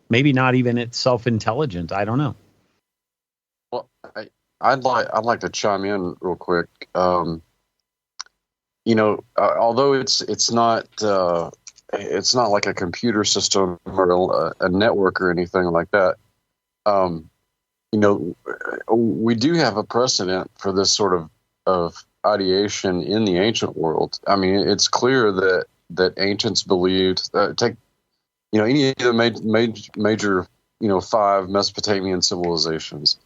Maybe not even itself intelligent. I don't know. Well, I'd like to chime in real quick. Although it's not like a computer system or a network or anything like that. We do have a precedent for this sort of ideation in the ancient world. I mean, it's clear that ancients believed any of the major 5 Mesopotamian civilizations,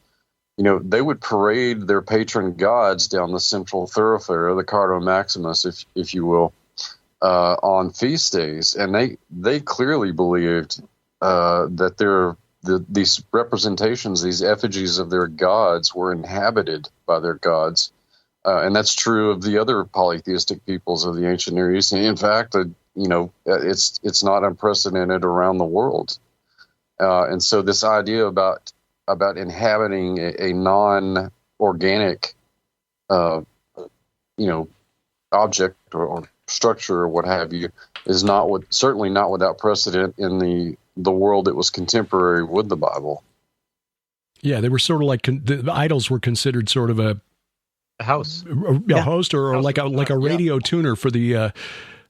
they would parade their patron gods down the central thoroughfare, the Cardo Maximus, if you will, on feast days, and they clearly believed that these representations, these effigies of their gods, were inhabited by their gods, and that's true of the other polytheistic peoples of the ancient Near East. And in fact, it's not unprecedented around the world, and so this idea about inhabiting a non-organic, object or structure or what have you is certainly not without precedent in the world that was contemporary with the Bible. Yeah, they were sort of like the idols were considered sort of a house, a host, or like a radio tuner for the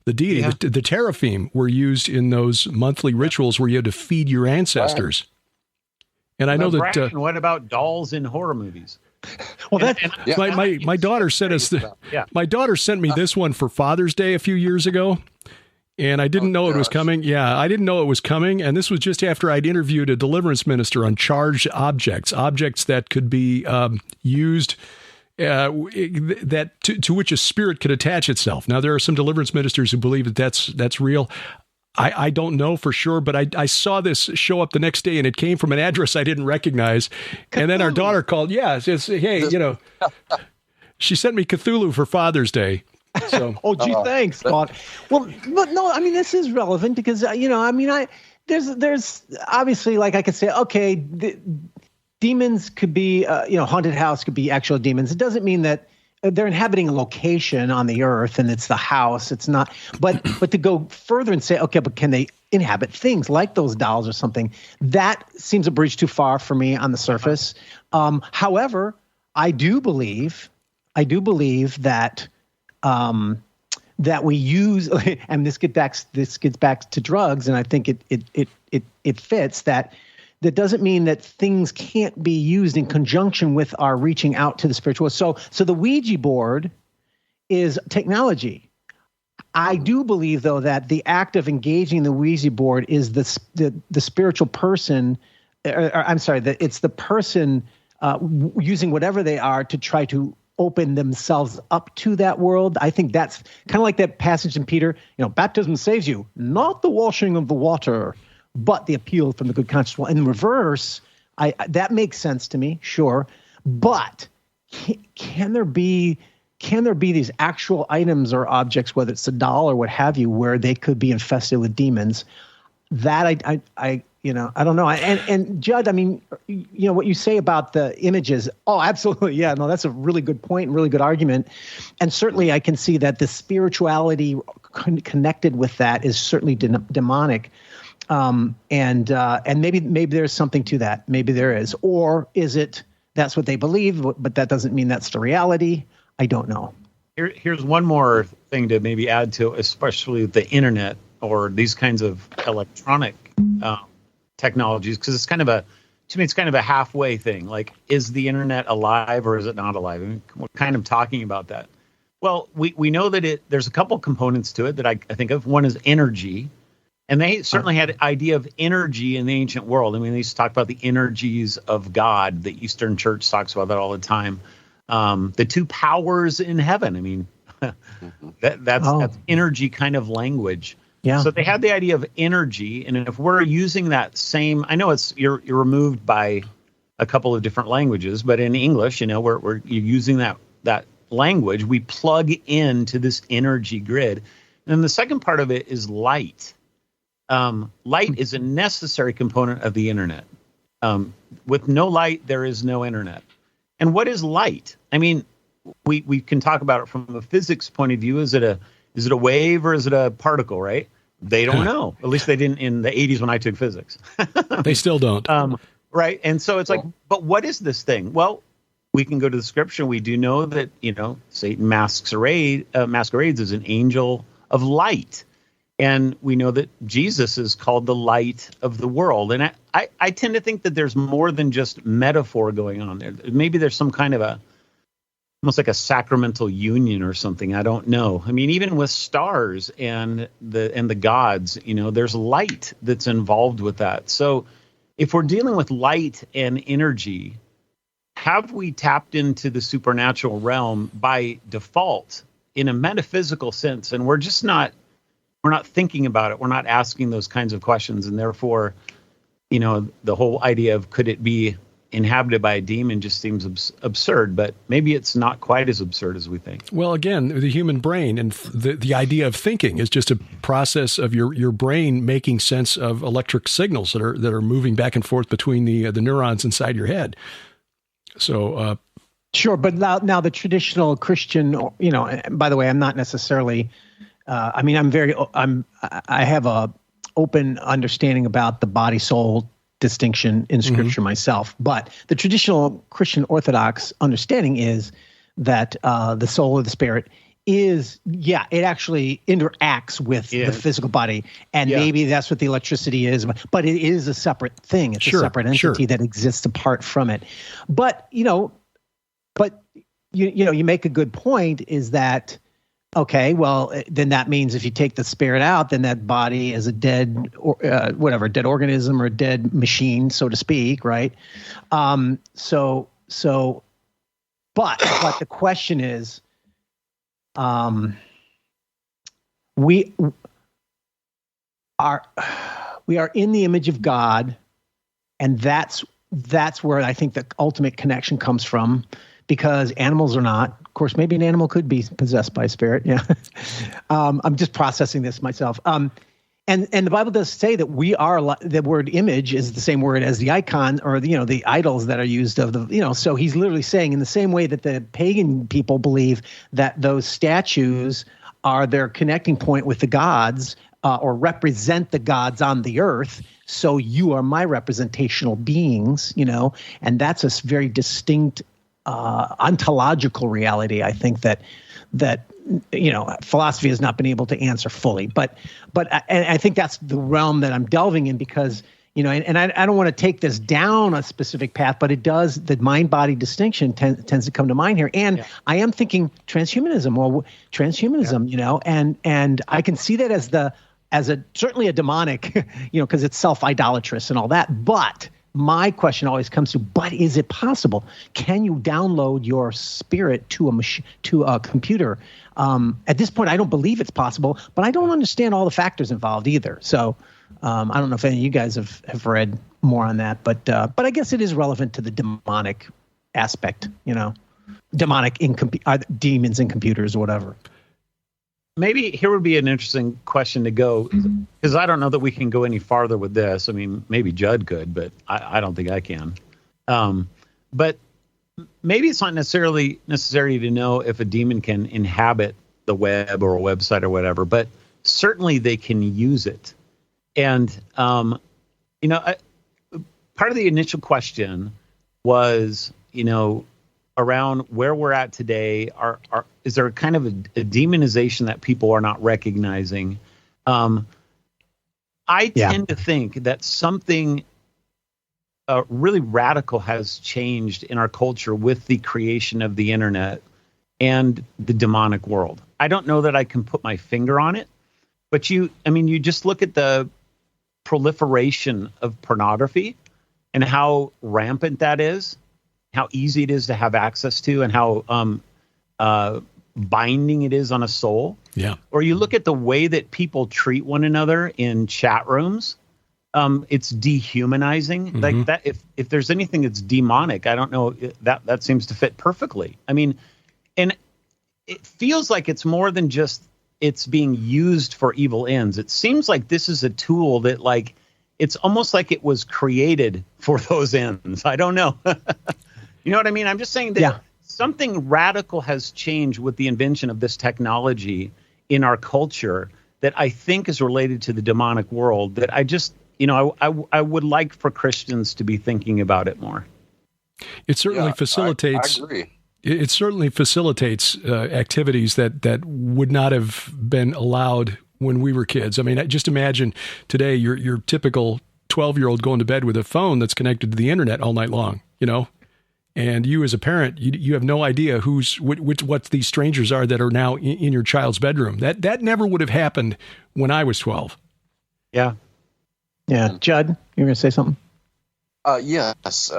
deity. Yeah. The teraphim were used in those monthly rituals where you had to feed your ancestors. Right. And I know that. Brian, what about dolls in horror movies? Well, my daughter sent us. My daughter sent me this one for Father's Day a few years ago, and I didn't know it was coming. Yeah, I didn't know it was coming, and this was just after I'd interviewed a deliverance minister on charged objects that could be used. That to which a spirit could attach itself. Now, there are some deliverance ministers who believe that's real. I don't know for sure, but I saw this show up the next day, and it came from an address I didn't recognize. And then our daughter called. Yeah, it's hey, she sent me Cthulhu for Father's Day. So, thanks, God. Well, but no, I mean, this is relevant because there's obviously, like, I could say, okay, demons could be, haunted house could be actual demons. It doesn't mean that they're inhabiting a location on the earth and it's the house. It's not, but to go further and say, okay, but can they inhabit things like those dolls or something? That seems a bridge too far for me on the surface. However, I do believe that that we use, and this gets back to drugs, and I think it fits that. That doesn't mean that things can't be used in conjunction with our reaching out to the spiritual. So the Ouija board is technology. I do believe, though, that the act of engaging the Ouija board is the spiritual person. That it's the person using whatever they are to try to open themselves up to that world. I think that's kind of like that passage in Peter. Baptism saves you, not the washing of the water, but the appeal from the good conscience. Well, in reverse, that makes sense to me, sure. But can there be these actual items or objects, whether it's a doll or what have you, where they could be infested with demons? That I don't know. And Judd, I mean, what you say about the images. Oh, absolutely, yeah. No, that's a really good point and really good argument. And certainly, I can see that the spirituality connected with that is certainly demonic. And maybe there's something to that. Maybe there is, or is it that's what they believe, but that doesn't mean that's the reality. I don't know. Here's one more thing to maybe add to, especially the internet or these kinds of electronic technologies, because it's kind of a halfway thing. Like, is the internet alive or is it not alive? I mean, we're kind of talking about that. Well, we know that there's a couple components to it that I think of. One is energy. And they certainly had an idea of energy in the ancient world. I mean, they used to talk about the energies of God. The Eastern Church talks about that all the time. The two powers in heaven. I mean, that's energy kind of language. Yeah. So they had the idea of energy, and if we're using that same, I know you're removed by a couple of different languages, but in English, you're using that language. We plug into this energy grid, and the second part of it is light. Light is a necessary component of the internet. With no light, there is no internet. And what is light? I mean, we can talk about it from a physics point of view. Is it a wave or is it a particle, right? They don't know. At least they didn't in the 80s when I took physics. They still don't. Right. And so it's like, but what is this thing? Well, we can go to the scripture. We do know that, Satan masquerades as an angel of light. And we know that Jesus is called the light of the world. And I tend to think that there's more than just metaphor going on there. Maybe there's some kind of almost like a sacramental union or something. I don't know. I mean, even with stars and the gods, there's light that's involved with that. So if we're dealing with light and energy, have we tapped into the supernatural realm by default in a metaphysical sense, and we're not thinking about it. We're not asking those kinds of questions, and therefore, the whole idea of could it be inhabited by a demon just seems absurd, but maybe it's not quite as absurd as we think. Well, again, the human brain and the idea of thinking is just a process of your brain making sense of electric signals that are moving back and forth between the neurons inside your head. So, sure, but now the traditional Christian, by the way, I'm not necessarily. I have a open understanding about the body soul distinction in Scripture myself, but the traditional Christian Orthodox understanding is that the soul or the spirit is, it actually interacts with the physical body, and maybe that's what the electricity is, but it is a separate thing. It's a separate entity that exists apart from it. But you make a good point, is that okay, well, then that means if you take the spirit out, then that body is a dead dead organism or a dead machine, so to speak, right? But the question is, we are in the image of God, and that's where I think the ultimate connection comes from, because animals are not. Of course, maybe an animal could be possessed by a spirit. Yeah, I'm just processing this myself. And the Bible does say that we are. The word image is the same word as the icon, or the idols that are used of the. So he's literally saying, in the same way that the pagan people believe that those statues are their connecting point with the gods, or represent the gods on the earth. So you are my representational beings, and that's a very distinct ontological reality, I think, that philosophy has not been able to answer fully. But I think that's the realm that I'm delving in, because and I don't want to take this down a specific path, but it does. The mind-body distinction tends to come to mind here, and I am thinking transhumanism, and I can see that as a certainly a demonic, because it's self-idolatrous and all that, but. My question always comes to, but is it possible? Can you download your spirit to a computer? At this point, I don't believe it's possible, but I don't understand all the factors involved either. So I don't know if any of you guys have read more on that, but I guess it is relevant to the demonic aspect, demonic demons in computers or whatever. Maybe here would be an interesting question to go, because I don't know that we can go any farther with this. I mean, maybe Judd could, but I don't think I can. But maybe it's not necessary to know if a demon can inhabit the web or a website or whatever, but certainly they can use it. And, part of the initial question was, around where we're at today, is there kind of a demonization that people are not recognizing? I tend to think that something really radical has changed in our culture with the creation of the internet and the demonic world. I don't know that I can put my finger on it, but you just look at the proliferation of pornography and how rampant that is, how easy it is to have access to, and how binding it is on a soul. Yeah. Or you look at the way that people treat one another in chat rooms. It's dehumanizing. Mm-hmm. Like that. If there's anything that's demonic, I don't know, that seems to fit perfectly. I mean, and it feels like it's more than just it's being used for evil ends. It seems like this is a tool that, like, it's almost like it was created for those ends. I don't know. You know what I mean? I'm just saying that something radical has changed with the invention of this technology in our culture that I think is related to the demonic world, that I just, I would like for Christians to be thinking about it more. It certainly facilitates. I agree. It certainly facilitates activities that would not have been allowed when we were kids. I mean, just imagine today your typical 12-year-old going to bed with a phone that's connected to the internet all night long, And you as a parent, you have no idea what these strangers are that are now in your child's bedroom. That never would have happened when I was 12. Yeah. Yeah. Judd, you were going to say something? Yes.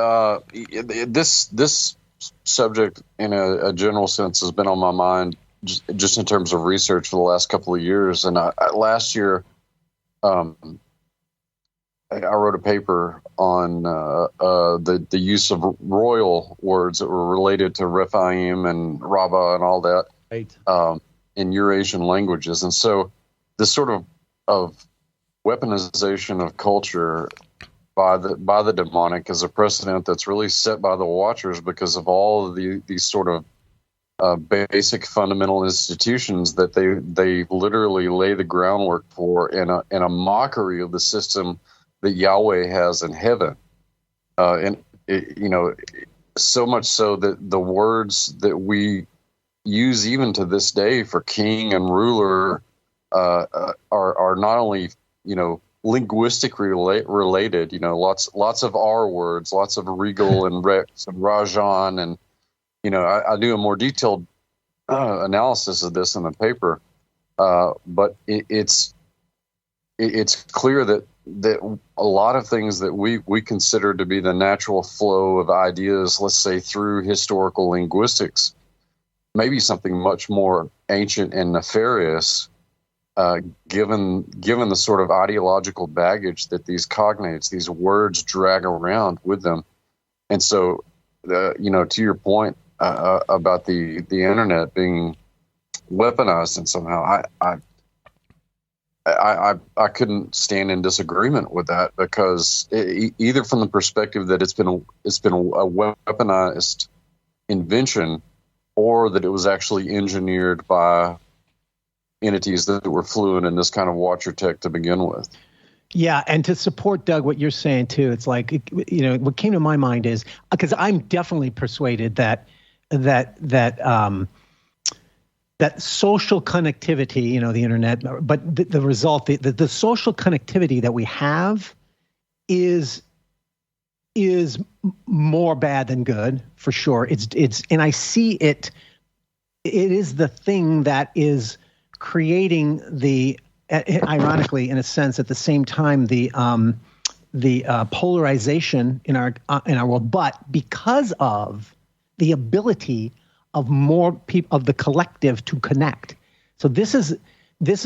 This subject, in a general sense, has been on my mind just in terms of research for the last couple of years. And last year, I wrote a paper on the use of royal words that were related to Rephaim and Rabbah and all that, Right. in Eurasian languages. And so this sort of weaponization of culture by the demonic is a precedent that's really set by the Watchers because of all of these sort of basic fundamental institutions that they literally lay the groundwork for in a mockery of the system that Yahweh has in heaven, and so much so that the words that we use even to this day for king and ruler are not only linguistically related. Lots of R words, lots of regal and rex and Rajan, and I do a more detailed analysis of this in the paper, but it's clear that a lot of things that we consider to be the natural flow of ideas, let's say through historical linguistics, maybe something much more ancient and nefarious, given the sort of ideological baggage that these cognates, these words, drag around with them. And so, to your point about the internet being weaponized, and somehow I couldn't stand in disagreement with that, because either from the perspective that it's been a weaponized invention, or that it was actually engineered by entities that were fluent in this kind of Watcher tech to begin with. Yeah, and to support, Doug, what you're saying too, it's like, what came to my mind is, because I'm definitely persuaded that social connectivity, the internet, but the result, the social connectivity that we have is more bad than good, for sure. It's and I see it is the thing that is creating ironically, in a sense, at the same time, the polarization in our world, but because of the ability of more people, of the collective, to connect. So this is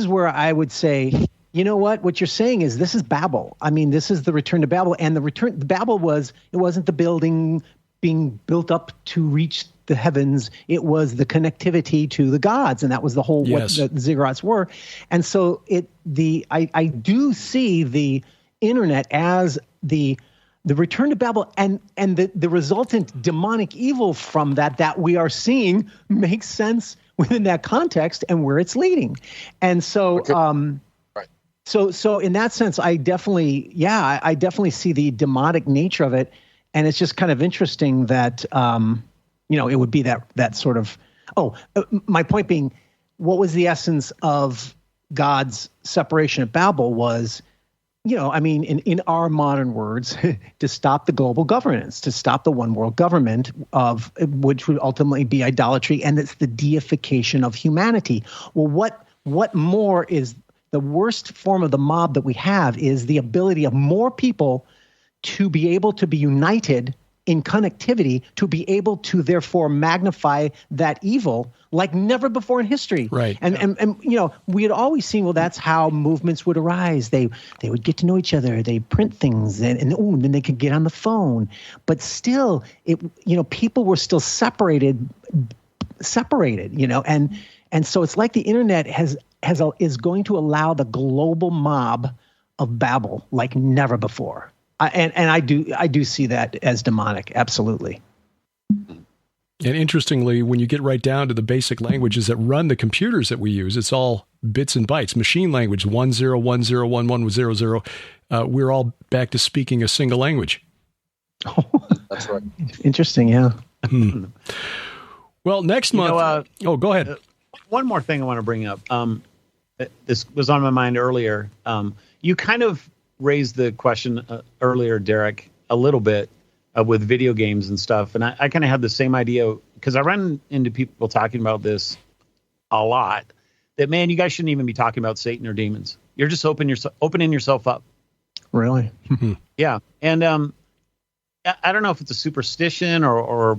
where I would say, what you're saying is, this is Babel. I mean, this is the return to Babel, and Babel it wasn't the building being built up to reach the heavens. It was the connectivity to the gods, and that was the whole Yes. what the ziggurats were. And so I do see the internet as the return to Babel, and the resultant demonic evil from that we are seeing makes sense within that context and where it's leading. And so, Okay. Right. So in that sense, I definitely see the demonic nature of it, and it's just kind of interesting that it would be that sort of. My point being, what was the essence of God's separation at Babel was, in our modern words, to stop the global governance, to stop the one world government which would ultimately be idolatry, and it's the deification of humanity. Well, what more is the worst form of the mob that we have is the ability of more people to be able to be united in connectivity, to be able to therefore magnify that evil like never before in history. Right. And we had always seen, well, that's how movements would arise. They would get to know each other. They print things, and then they could get on the phone. But still, people were still separated. And so it's like the internet is going to allow the global mob of Babel like never before. And I do see that as demonic, absolutely. And interestingly, when you get right down to the basic languages that run the computers that we use, it's all bits and bytes. Machine language, 10101100. We're all back to speaking a single language. Oh, That's right. Interesting, yeah. Well, next month. Go ahead. One more thing I want to bring up. This was on my mind earlier. You kind of raised the question earlier, Derek, a little bit with video games and stuff. And I kind of had the same idea, because I run into people talking about this a lot, that, man, you guys shouldn't even be talking about Satan or demons. You're just opening yourself up. Really? Yeah. And I don't know if it's a superstition or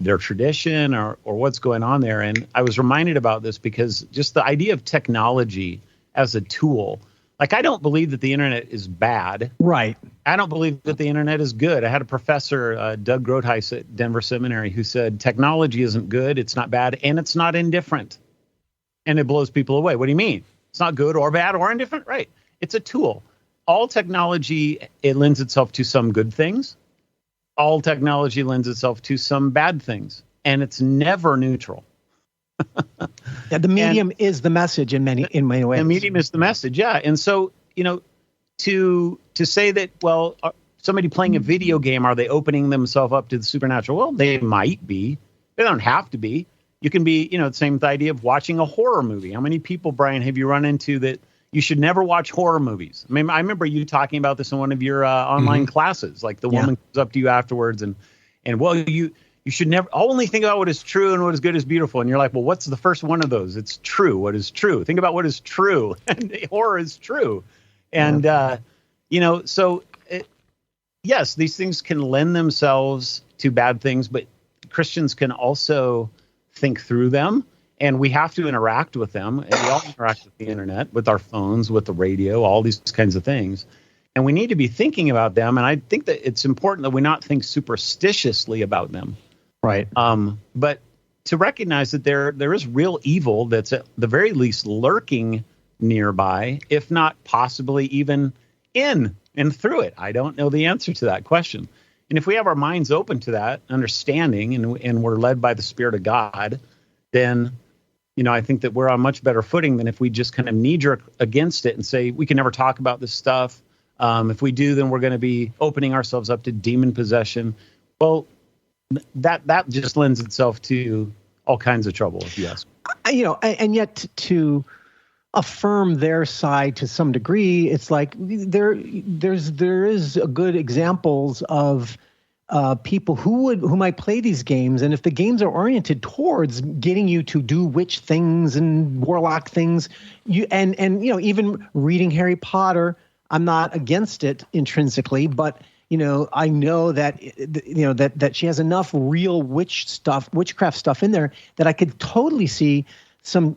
their tradition or what's going on there. And I was reminded about this because just the idea of technology as a tool, like, I don't believe that the internet is bad. Right. I don't believe that the internet is good. I had a professor, Doug Grotheis at Denver Seminary, who said technology isn't good, it's not bad, and it's not indifferent. And it blows people away. What do you mean? It's not good or bad or indifferent? Right. It's a tool. All technology, it lends itself to some good things. All technology lends itself to some bad things. And it's never neutral. Yeah, the medium is the message in many ways. The medium is the message, yeah. And so, to say that, well, somebody playing a video game, are they opening themselves up to the supernatural? Well, they might be. They don't have to be. You can be, the same idea of watching a horror movie. How many people, Brian, have you run into that you should never watch horror movies? I mean, I remember you talking about this in one of your online classes. Like, the woman comes up to you afterwards and well, you should never only think about what is true and what is good is beautiful. And you're like, well, what's the first one of those? It's true. What is true? Think about what is true. And horror is true. And, yes, these things can lend themselves to bad things, but Christians can also think through them. And we have to interact with them. And we all interact with the internet, with our phones, with the radio, all these kinds of things. And we need to be thinking about them. And I think that it's important that we not think superstitiously about them. Right. But to recognize that there is real evil that's at the very least lurking nearby, if not possibly even in and through it. I don't know the answer to that question. And if we have our minds open to that understanding and we're led by the Spirit of God, then, I think that we're on much better footing than if we just kind of knee-jerk against it and say, we can never talk about this stuff. If we do, then we're going to be opening ourselves up to demon possession. Well, that just lends itself to all kinds of trouble, if you ask. And yet to affirm their side to some degree, it's like there is a good examples of people who might play these games, and if the games are oriented towards getting you to do witch things and warlock things, even reading Harry Potter, I'm not against it intrinsically, but I know that that she has enough real witchcraft stuff in there that I could totally see some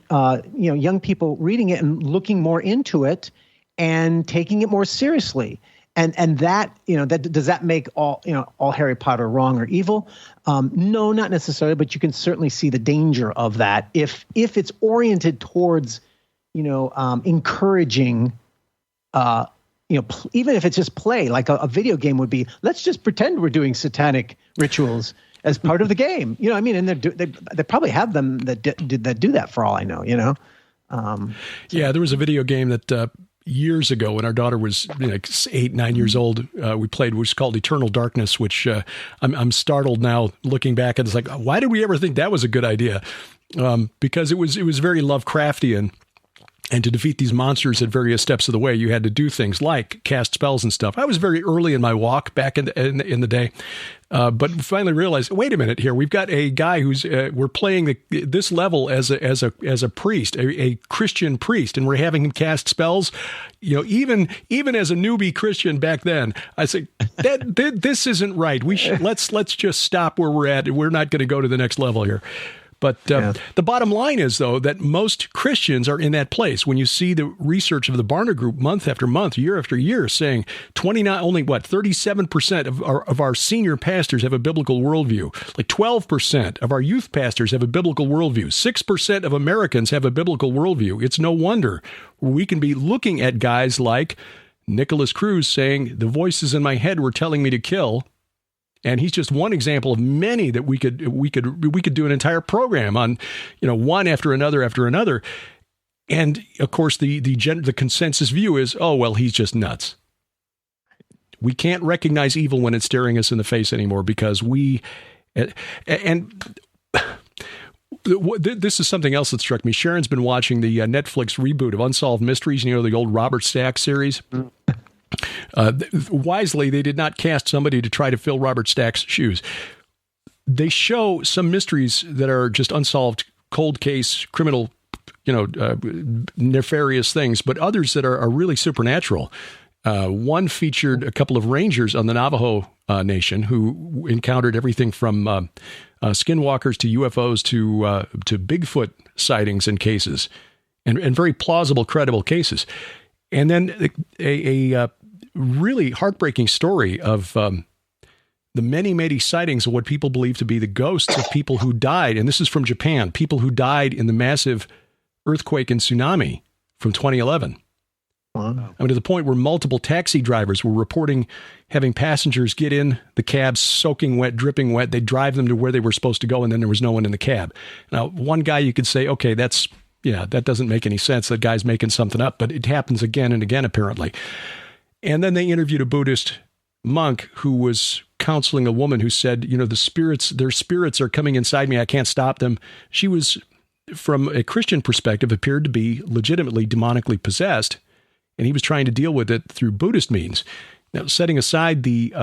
young people reading it and looking more into it and taking it more seriously. And that does that make all Harry Potter wrong or evil? No, not necessarily, but you can certainly see the danger of that if it's oriented towards encouraging. Even if it's just play, like a video game would be, let's just pretend we're doing satanic rituals as part of the game. And they probably have them that do that for all I know. Yeah, there was a video game that years ago when our daughter was 8, 9 years old, we played, which was called Eternal Darkness, which I'm startled now looking back, and it's like, why did we ever think that was a good idea? Because it was very Lovecraftian. And to defeat these monsters at various steps of the way, you had to do things like cast spells and stuff. I was very early in my walk back in the day, but finally realized, wait a minute here. We've got a guy who's we're playing this level as a priest, a Christian priest, and we're having him cast spells. Even as a newbie Christian back then, I say this isn't right. Let's just stop where we're at. We're not going to go to the next level here. But the bottom line is, though, that most Christians are in that place. When you see the research of the Barna Group month after month, year after year, saying 37% of our senior pastors have a biblical worldview. Like 12% of our youth pastors have a biblical worldview. 6% of Americans have a biblical worldview. It's no wonder we can be looking at guys like Nicholas Cruz saying, the voices in my head were telling me to kill. And he's just one example of many that we could do an entire program on, one after another. And of course, the consensus view is, oh, well, he's just nuts. We can't recognize evil when it's staring us in the face anymore because this is something else that struck me. Sharon's been watching the Netflix reboot of Unsolved Mysteries, the old Robert Stack series. Wisely, they did not cast somebody to try to fill Robert Stack's shoes. They show some mysteries that are just unsolved, cold case, criminal, nefarious things, but others that are really supernatural. One featured a couple of rangers on the Navajo nation who encountered everything from skinwalkers to UFOs to Bigfoot sightings and cases, and very plausible, credible cases. And then a really heartbreaking story of the many sightings of what people believe to be the ghosts of people who died. And this is from Japan, people who died in the massive earthquake and tsunami from 2011. Wow. I mean, to the point where multiple taxi drivers were reporting having passengers get in the cab soaking wet, dripping wet. They'd drive them to where they were supposed to go, and then there was no one in the cab. Now, one guy you could say, okay, that doesn't make any sense. That guy's making something up, but it happens again and again, apparently. And then they interviewed a Buddhist monk who was counseling a woman who said, their spirits are coming inside me. I can't stop them. She was, from a Christian perspective, appeared to be legitimately demonically possessed, and he was trying to deal with it through Buddhist means. Now, setting aside the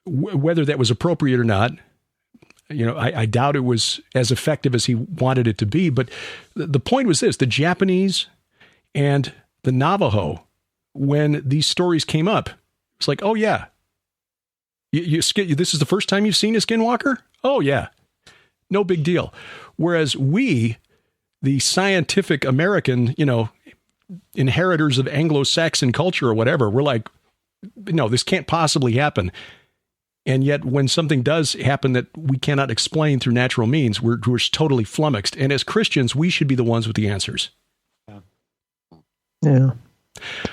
whether that was appropriate or not, I doubt it was as effective as he wanted it to be. But the point was this: the Japanese and the Navajo, when these stories came up, it's like, oh yeah, this is the first time you've seen a skinwalker? Oh yeah, no big deal. Whereas we, the scientific American, inheritors of Anglo-Saxon culture or whatever, we're like, no, this can't possibly happen. And yet when something does happen that we cannot explain through natural means, we're totally flummoxed. And as Christians, we should be the ones with the answers. Yeah.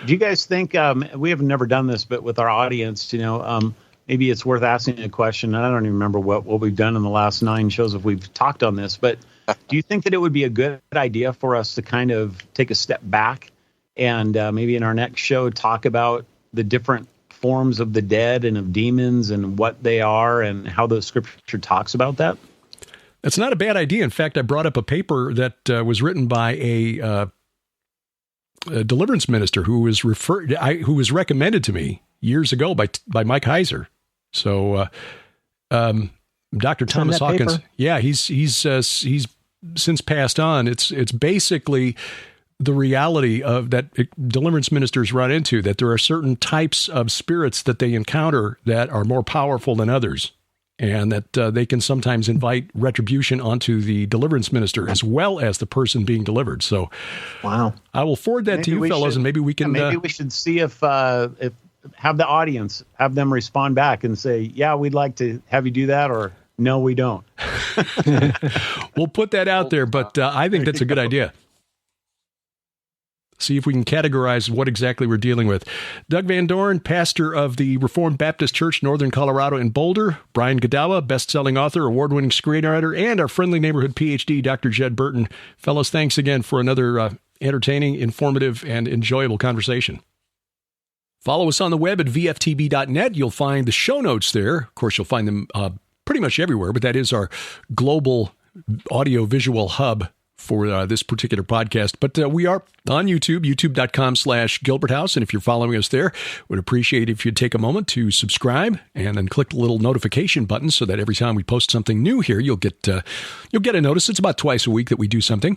Do you guys think, we have never done this, but with our audience, maybe it's worth asking a question. I don't even remember what we've done in the last 9 shows if we've talked on this, but do you think that it would be a good idea for us to kind of take a step back and maybe in our next show talk about the different forms of the dead and of demons and what they are and how the scripture talks about that? That's not a bad idea. In fact, I brought up a paper that was written by a deliverance minister who was recommended to me years ago by Mike Heiser. So, Dr. Thomas Hawkins, paper. He's since passed on. It's basically the reality of that deliverance ministers run into, that there are certain types of spirits that they encounter that are more powerful than others, and that they can sometimes invite retribution onto the deliverance minister as well as the person being delivered. So, wow, I will forward that to you fellows, and maybe we can. Maybe we should see if have the audience, have them respond back and say, yeah, we'd like to have you do that, or no, we don't. We'll put that out there, but I think that's a good idea. See if we can categorize what exactly we're dealing with. Doug Van Dorn, pastor of the Reformed Baptist Church, Northern Colorado in Boulder. Brian Godawa, best-selling author, award-winning screenwriter, and our friendly neighborhood PhD, Dr. Jed Burton. Fellows, thanks again for another entertaining, informative, and enjoyable conversation. Follow us on the web at vftb.net. You'll find the show notes there. Of course, you'll find them pretty much everywhere, but that is our global audio-visual hub for this particular podcast. But we are on YouTube, youtube.com/Gilbert House. And if you're following us there, would appreciate if you'd take a moment to subscribe and then click the little notification button so that every time we post something new here, you'll get a notice. It's about twice a week that we do something.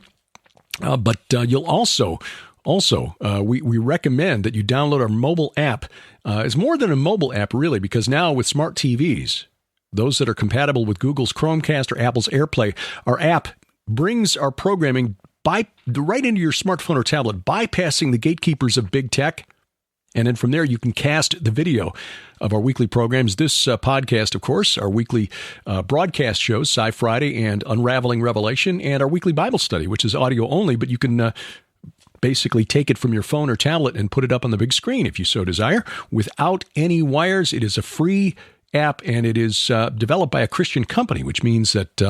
But you'll also, we recommend that you download our mobile app. It's more than a mobile app, really, because now with smart TVs, those that are compatible with Google's Chromecast or Apple's AirPlay, our app brings our programming right into your smartphone or tablet, bypassing the gatekeepers of big tech. And then from there, you can cast the video of our weekly programs. This podcast, of course, our weekly broadcast shows, Sci Friday and Unraveling Revelation, and our weekly Bible study, which is audio only, but you can basically take it from your phone or tablet and put it up on the big screen if you so desire, without any wires. It is a free app, and it is developed by a Christian company, which means that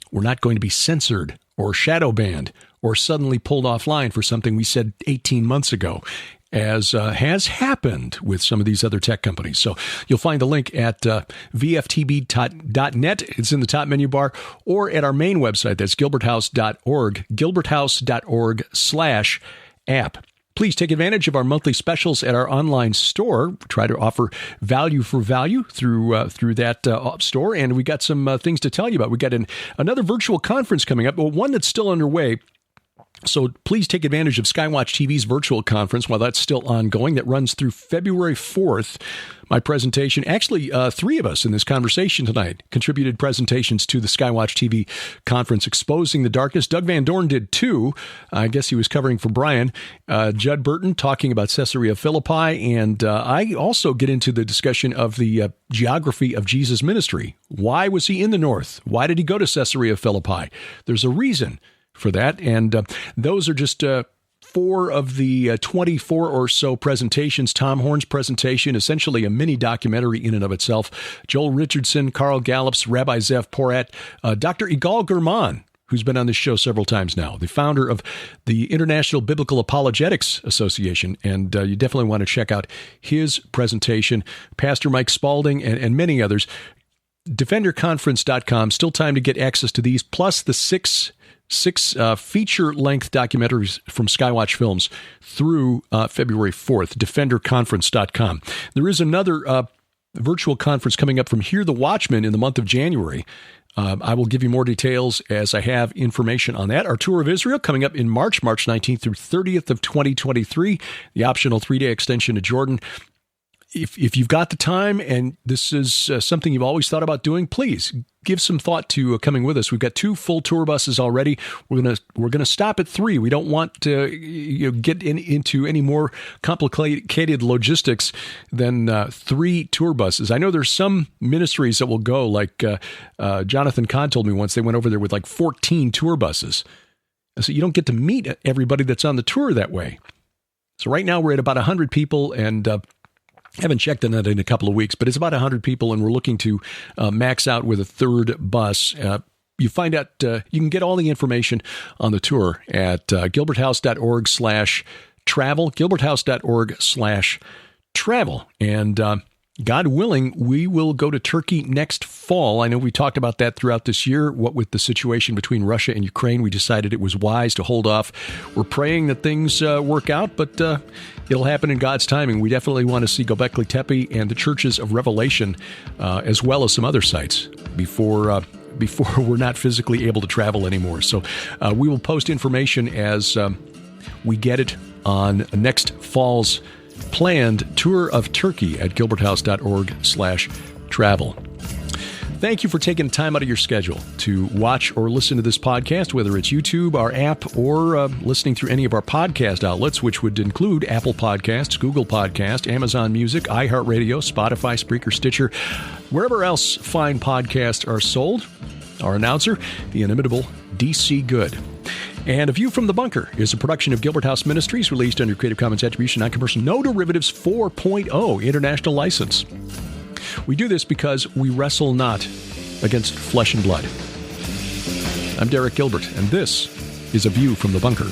we're not going to be censored or shadow banned or suddenly pulled offline for something we said 18 months ago, as has happened with some of these other tech companies. So you'll find the link at vftb.net. It's in the top menu bar, or at our main website. That's gilberthouse.org, gilberthouse.org/app. Please take advantage of our monthly specials at our online store. We try to offer value for value through that store, and we got some things to tell you about. We got another virtual conference coming up, but one that's still underway. So please take advantage of Skywatch TV's virtual conference while that's still ongoing. That runs through February 4th. My presentation, actually, three of us in this conversation tonight contributed presentations to the Skywatch TV conference exposing the darkness. Doug Van Dorn did too. I guess he was covering for Brian. Judd Burton talking about Caesarea Philippi. And I also get into the discussion of the geography of Jesus' ministry. Why was he in the north? Why did he go to Caesarea Philippi? There's a reason for that. And those are just 4 of the 24 or so presentations. Tom Horn's presentation, essentially a mini documentary in and of itself. Joel Richardson, Carl Gallups, Rabbi Zev Porat, Dr. Igal Gurman, who's been on this show several times now, the founder of the International Biblical Apologetics Association. And you definitely want to check out his presentation. Pastor Mike Spalding and many others. DefenderConference.com. Still time to get access to these, plus the six feature-length documentaries from Skywatch Films through February 4th, DefenderConference.com. There is another virtual conference coming up from Hear the Watchman in the month of January. I will give you more details as I have information on that. Our tour of Israel coming up in March 19th through 30th of 2023, the optional 3-day extension to Jordan. If you've got the time and this is something you've always thought about doing, please give some thought to coming with us. We've got 2 full tour buses already. We're gonna stop at 3. We don't want to get into any more complicated logistics than 3 tour buses. I know there's some ministries that will go, like Jonathan Kahn told me once. They went over there with like 14 tour buses. So you don't get to meet everybody that's on the tour that way. So right now we're at about 100 people, and haven't checked on that in a couple of weeks, but it's about 100 people, and we're looking to max out with a 3rd bus. You find out, you can get all the information on the tour at gilberthouse.org/travel, gilberthouse.org/travel. And God willing, we will go to Turkey next fall. I know we talked about that throughout this year. What with the situation between Russia and Ukraine, we decided it was wise to hold off. We're praying that things work out, but it'll happen in God's timing. We definitely want to see Göbekli Tepe and the Churches of Revelation, as well as some other sites before we're not physically able to travel anymore. So we will post information as we get it on next fall's planned tour of Turkey at gilberthouse.org/travel. Thank you for taking time out of your schedule to watch or listen to this podcast, whether it's YouTube, our app, or listening through any of our podcast outlets, which would include Apple Podcasts, Google Podcasts, Amazon Music, iHeartRadio, Spotify, Spreaker, Stitcher, wherever else fine podcasts are sold. Our announcer, the inimitable D.C. Good. And A View from the Bunker is a production of Gilbert House Ministries, released under Creative Commons Attribution, Non-Commercial, No Derivatives 4.0 International License. We do this because we wrestle not against flesh and blood. I'm Derek Gilbert, and this is A View from the Bunker.